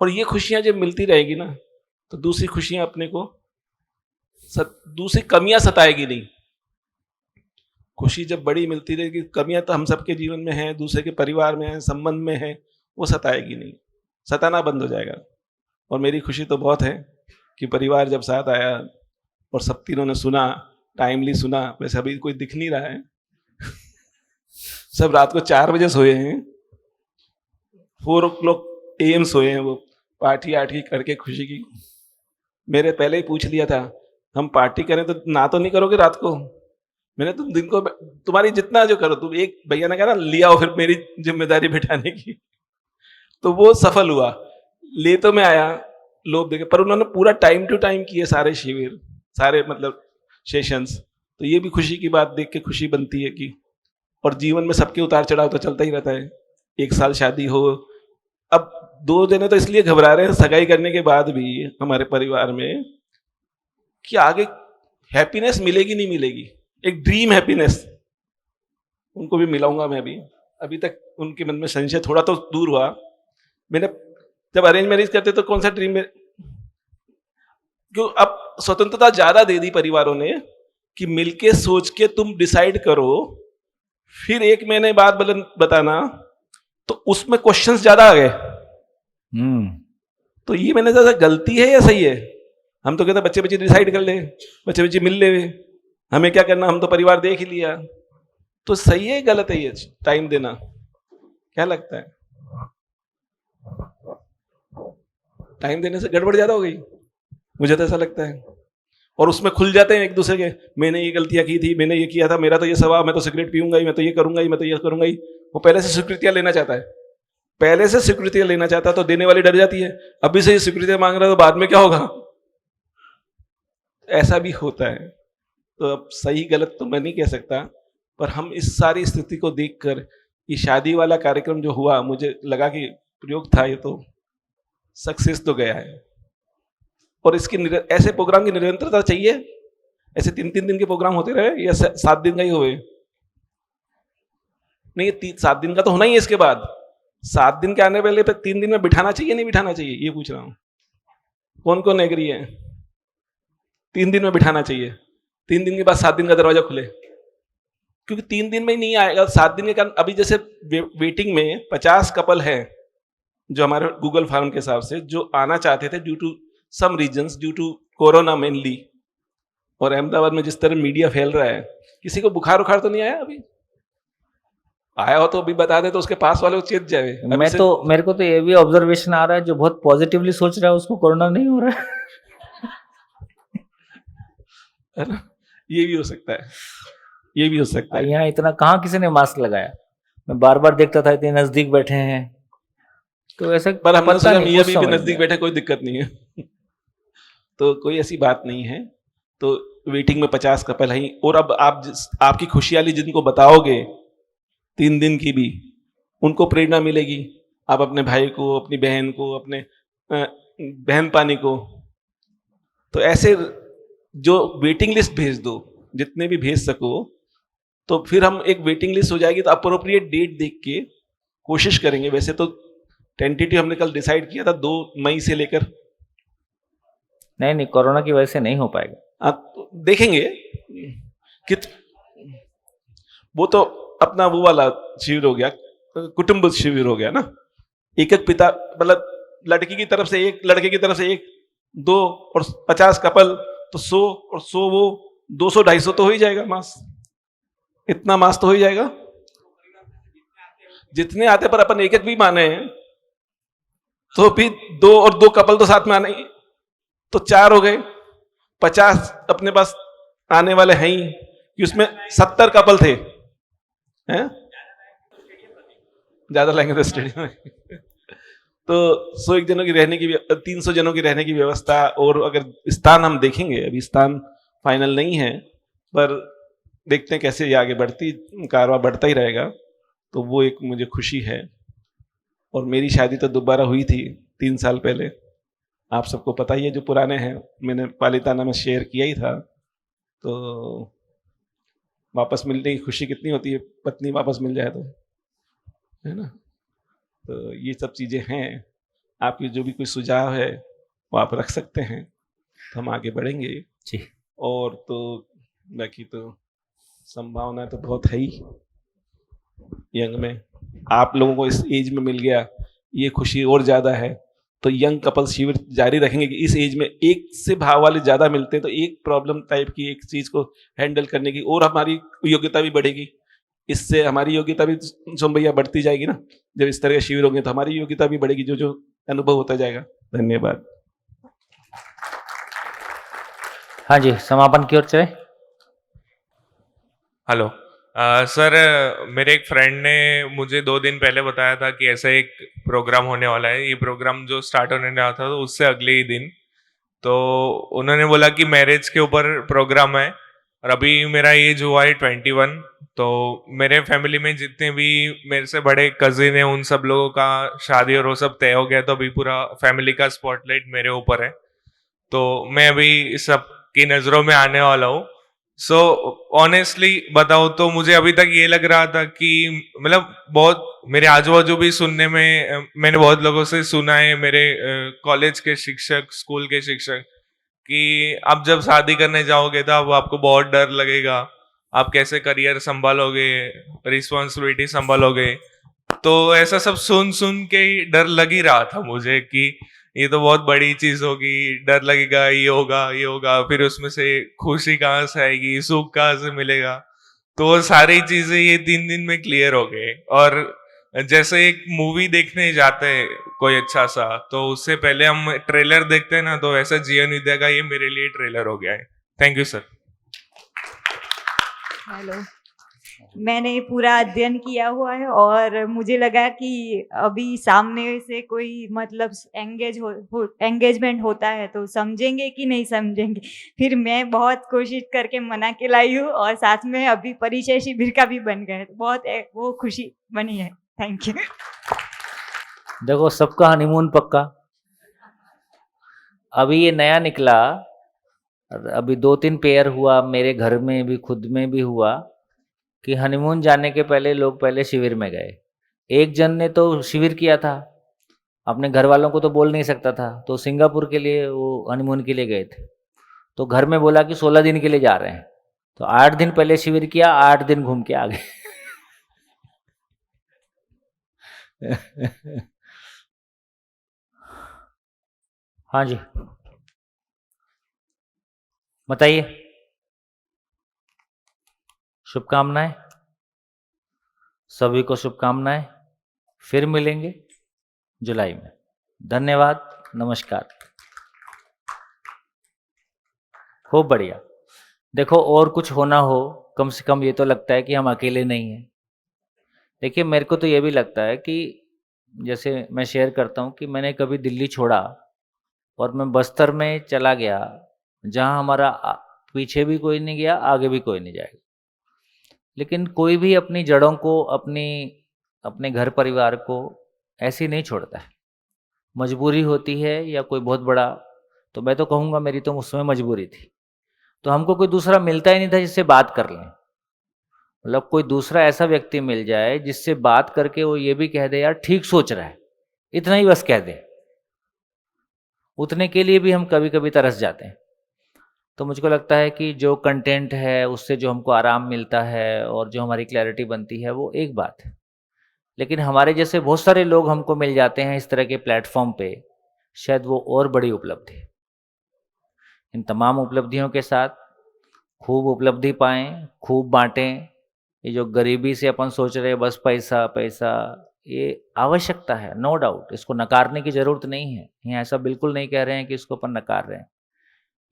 और ये खुशियां जब मिलती रहेगी ना, तो दूसरी खुशियां अपने को, दूसरी कमियां सताएगी नहीं। खुशी जब बड़ी मिलती रहेगी, कमियां तो हम सबके जीवन में है, दूसरे के परिवार में है, संबंध में है, वो सताएगी नहीं, सताना बंद हो जाएगा। और मेरी खुशी तो बहुत है कि परिवार जब साथ आया और सब तीनों ने सुना, टाइमली सुना। वैसे अभी कोई दिख नहीं रहा है सब रात को 4 बजे सोए हैं, 4 o'clock AM सोए हैं, वो पार्टी आर्टी करके खुशी की। मेरे पहले ही पूछ लिया था, हम पार्टी करें तो ना तो नहीं करोगे रात को। मैंने तुम दिन को, तुम्हारी जितना जो करो, तुम, एक भैया ने कहा ना, लिया हो फिर मेरी जिम्मेदारी बिठाने की। तो वो सफल हुआ, ले तो मैं आया लोग देखे, पर उन्होंने पूरा टाइम टू टाइम किए सारे शिविर, सारे मतलब सेशंस। तो ये भी खुशी की बात देख के खुशी बनती है कि, और जीवन में सबके उतार चढ़ाव तो चलता ही रहता है। 1 साल शादी हो, अब 2 जने तो इसलिए घबरा रहे हैं सगाई करने के बाद भी हमारे परिवार में, कि आगे हैप्पीनेस मिलेगी नहीं मिलेगी, एक ड्रीम हैप्पीनेस उनको भी मिलाऊंगा मैं भी। अभी तक उनके मन में संशय थोड़ा तो दूर हुआ। मैंने जब अरेंज मैरिज करते तो कौन सा ड्रीम में, क्यों अब स्वतंत्रता ज्यादा दे दी परिवारों ने कि मिलके सोच के तुम डिसाइड करो, फिर 1 महीने बाद बताना, तो उसमें क्वेश्चंस ज्यादा आ गए। तो ये मैंने ज्यादा गलती है या सही है? हम तो कहते बच्चे बच्चे डिसाइड कर ले, बच्चे बच्चे मिल ले, हमें क्या करना, हम तो परिवार देख ही लिया। तो सही है गलत है ये टाइम देना? क्या लगता है, टाइम देने से गड़बड़ ज्यादा हो गई? मुझे तो ऐसा लगता है। और उसमें खुल जाते हैं एक दूसरे के, मैंने ये गलतियां की थी, मैंने ये किया था, मेरा तो ये स्वभाव, मैं तो सिगरेट पीऊंगा ही, मैं तो ये करूंगा ही, मैं तो ये करूंगा ही। वो पहले से स्वीकृतियां लेना चाहता है, पहले से स्वीकृतियां लेना चाहता, तो देने वाली डर जाती है। अभी से ये स्वीकृतियां मांग रहा है तो बाद में क्या होगा? ऐसा भी होता है। तो अब सही गलत तो मैं नहीं कह सकता, पर हम इस सारी स्थिति को देखकर, ये शादी वाला कार्यक्रम जो हुआ, मुझे लगा कि प्रयोग था, ये तो सक्सेस तो गया है। और इसकी ऐसे प्रोग्राम की निरंतरता चाहिए। ऐसे 3-3 दिन के प्रोग्राम होते रहे या 7 दिन का ही होए? नहीं, 7 दिन का तो होना ही है। इसके बाद 7 दिन के आने वाले पे 3 दिन में बिठाना चाहिए नहीं बिठाना चाहिए, ये पूछ रहा हूं। कौन कौन एग्री है? 3 दिन में बिठाना चाहिए, 3 दिन के बाद 7 दिन का दरवाजा खुले, क्योंकि 3 दिन में ही नहीं आएगा। 7 दिन के कारण अभी जैसे वेटिंग में 50 कपल है जो हमारे गूगल फॉर्म के हिसाब से, जो आना चाहते थे due to some reasons, due to Corona mainly, और अहमदाबाद में जिस तरह मीडिया फैल रहा है, किसी को बुखार उखार तो नहीं आया अभी? आया हो तो अभी बता दे तो उसके पास वाले को चेत जाए। मेरे को तो ये भी ऑब्जर्वेशन आ रहा है, जो बहुत पॉजिटिवली सोच रहा है उसको कोरोना नहीं हो रहा है ना? ये भी हो सकता है, ये भी हो सकता है। यहाँ इतना कहाँ किसी ने मास्क लगाया, मैं बार बार देखता था इतने नजदीक बैठे हैं, तो ऐसा पर हमने पता सोचा नहीं, मियाँ कुछ भी समझ नजदीक नहीं बैठे, कोई दिक्कत नहीं है। तो कोई ऐसी बात नहीं है। तो वेटिंग में 50 कपल हैं, और अब आपकी खुशहाली जिनको बताओगे 3 दिन की भी, उनको प्रेरणा मिलेगी। आप अपने भाई को, अपनी बहन को, अपने बहन पानी को, तो ऐसे जो वेटिंग लिस्ट भेज दो, जितने भी भेज सको, तो फिर हम एक वेटिंग लिस्ट हो जाएगी, तो अप्रोप्रिएट डेट देख के कोशिश करेंगे। वैसे तो टेंटेटिव हमने कल डिसाइड किया था 2 मई से लेकर। नहीं, कोरोना की वजह से नहीं हो पाएगा। तो देखेंगे कि वो तो अपना वो वाला शिविर हो गया, कुटुंब शिविर हो गया ना। एक पिता, मतलब लड़की की तरफ से 1, लड़के की तरफ से 1, 2 और 50 कपल, तो 100 और 100 वो 200-250 तो हो ही जाएगा मास। इतना मास तो हो ही जाएगा। जितने आते, पर अपन एक भी माने हैं तो भी 2 और 2 कपल तो साथ में आने ही, तो 4 हो गए। 50 अपने पास आने वाले हैं ही, कि उसमें 70 कपल थे हैं, ज्यादा लेंगे तो स्टेडियम में। तो 101 जनों की रहने की, 300 जनों की रहने की व्यवस्था, और अगर स्थान हम देखेंगे, अभी स्थान फाइनल नहीं है, पर देखते हैं कैसे ये आगे कारवां बढ़ता ही रहेगा। तो वो एक मुझे खुशी है। और मेरी शादी तो दोबारा हुई थी 3 साल पहले, आप सबको पता ही है, जो पुराने हैं, मैंने पालिताना में शेयर किया ही था। तो वापस मिलने की खुशी कितनी होती है, पत्नी वापस मिल जाए तो, है ना। तो ये सब चीज़ें हैं। आपकी जो भी कोई सुझाव है वो आप रख सकते हैं, तो हम आगे बढ़ेंगे जी। और तो बाकी तो संभावना तो बहुत है ही। यंग में आप लोगों को इस एज में मिल गया, ये खुशी और ज़्यादा है। तो यंग कपल शिविर जारी रखेंगे कि इस एज में एक से भाव वाले ज़्यादा मिलते हैं, तो एक प्रॉब्लम टाइप की एक चीज़ को हैंडल करने की और हमारी योग्यता भी बढ़ेगी। इससे हमारी योग्यता भी सोम भैया बढ़ती जाएगी ना। जब इस तरह के शिविर होंगे तो हमारी योग्यता भी बढ़ेगी, जो जो अनुभव होता जाएगा। धन्यवाद। हाँ जी, समापन की ओर चले। हेलो सर, मेरे एक फ्रेंड ने मुझे 2 दिन पहले बताया था कि ऐसा एक प्रोग्राम होने वाला है। ये प्रोग्राम जो स्टार्ट होने वाला था, तो उससे अगले ही दिन तो उन्होंने बोला कि मैरिज के ऊपर प्रोग्राम है। और अभी मेरा एज हुआ है 21, तो मेरे फैमिली में जितने भी मेरे से बड़े कजिन हैं, उन सब लोगों का शादी और वो सब तय हो गया। तो अभी पूरा फैमिली का स्पॉटलाइट मेरे ऊपर है, तो मैं अभी सब की नज़रों में आने वाला हूँ। सो ऑनेस्टली बताओ तो मुझे अभी तक ये लग रहा था कि मतलब बहुत मेरे आजू बाजू भी सुनने में, मैंने बहुत लोगों से सुना है, मेरे कॉलेज के शिक्षक, स्कूल के शिक्षक, कि आप जब शादी करने जाओगे तो अब आपको बहुत डर लगेगा, आप कैसे करियर संभालोगे, रिस्पॉन्सिबिलिटी संभालोगे। तो ऐसा सब सुन सुन के ही डर लग ही रहा था मुझे कि ये तो बहुत बड़ी चीज होगी, डर लगेगा, ये होगा, फिर उसमें से खुशी कहाँ से आएगी, सुख कहाँ से मिलेगा। तो वो सारी चीजें ये 3 दिन में क्लियर हो गए। और जैसे एक मूवी देखने जाते हैं कोई अच्छा सा, तो उससे पहले हम ट्रेलर देखते हैं ना, तो ऐसा जीवन विद्या का ये मेरे लिए ट्रेलर हो गया है। Thank you sir. हेलो, मैंने पूरा अध्ययन किया हुआ है और मुझे लगा कि अभी सामने से कोई मतलब एंगेजमेंट होता है तो समझेंगे कि नहीं समझेंगे। फिर मैं बहुत कोशिश करके मना के लाई हूँ और साथ में अभी परिचय शिविर का भी बन गया है, तो बहुत वो खुशी बनी है। Thank you. देखो, सबका हनीमून पक्का। अभी ये नया निकला, अभी 2-3 पेयर हुआ, मेरे घर में भी, खुद में भी हुआ कि हनीमून जाने के पहले लोग पहले शिविर में गए। एक जन ने तो शिविर किया था, अपने घर वालों को तो बोल नहीं सकता था, तो सिंगापुर के लिए वो हनीमून के लिए गए थे। तो घर में बोला कि 16 दिन के लिए जा रहे हैं, तो 8 दिन पहले शिविर किया, 8 दिन घूम के आ गए। हाँ जी, बताइए। शुभकामनाएं, सभी को शुभकामनाएं। फिर मिलेंगे जुलाई में। धन्यवाद, नमस्कार। खूब बढ़िया। देखो, और कुछ होना हो, कम से कम ये तो लगता है कि हम अकेले नहीं हैं। देखिए, मेरे को तो ये भी लगता है कि जैसे मैं शेयर करता हूँ कि मैंने कभी दिल्ली छोड़ा और मैं बस्तर में चला गया, जहाँ हमारा पीछे भी कोई नहीं गया, आगे भी कोई नहीं जाएगा। लेकिन कोई भी अपनी जड़ों को, अपने घर परिवार को ऐसे नहीं छोड़ता है। मजबूरी होती है या कोई बहुत बड़ा, तो मैं तो कहूँगा मेरी तो उसमें मजबूरी थी। तो हमको कोई दूसरा मिलता ही नहीं था जिससे बात कर लें। मतलब कोई दूसरा ऐसा व्यक्ति मिल जाए जिससे बात करके वो ये भी कह दे यार ठीक सोच रहा है, इतना ही बस कह दे, उतने के लिए भी हम कभी कभी तरस जाते हैं। तो मुझको लगता है कि जो कंटेंट है उससे जो हमको आराम मिलता है और जो हमारी क्लैरिटी बनती है वो एक बात है, लेकिन हमारे जैसे बहुत सारे लोग हमको मिल जाते हैं इस तरह के प्लेटफॉर्म पे, शायद वो और बड़ी उपलब्धि। इन तमाम उपलब्धियों के साथ खूब उपलब्धि पाएं, खूब बांटें। ये जो गरीबी से अपन सोच रहे हैं बस पैसा पैसा, ये आवश्यकता है, नो डाउट, इसको नकारने की ज़रूरत नहीं है। यहाँ ऐसा बिल्कुल नहीं कह रहे हैं कि इसको अपन नकार रहे हैं,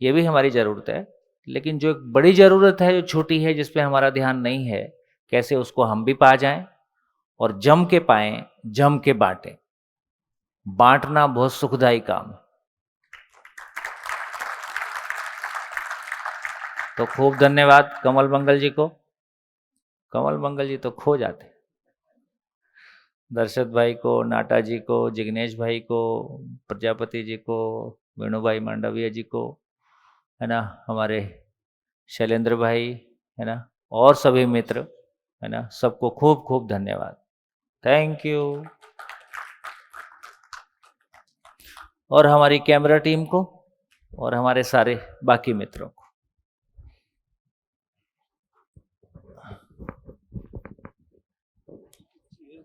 ये भी हमारी ज़रूरत है। लेकिन जो एक बड़ी ज़रूरत है, जो छोटी है, जिस पे हमारा ध्यान नहीं है, कैसे उसको हम भी पा जाएं और जम के पाएं, जम के बांटें। बांटना बहुत सुखदायी काम है। तो खूब धन्यवाद कमल मंगल जी को। कमल मंगल जी तो खो जाते। दर्शत भाई को, नाटा जी को, जिग्नेश भाई को, प्रजापति जी को, वेणु भाई मांडविया जी को, है ना, हमारे शैलेंद्र भाई, है ना, और सभी मित्र, है ना, सबको खूब खूब धन्यवाद। Thank you. और हमारी कैमरा टीम को और हमारे सारे बाकी मित्रों को।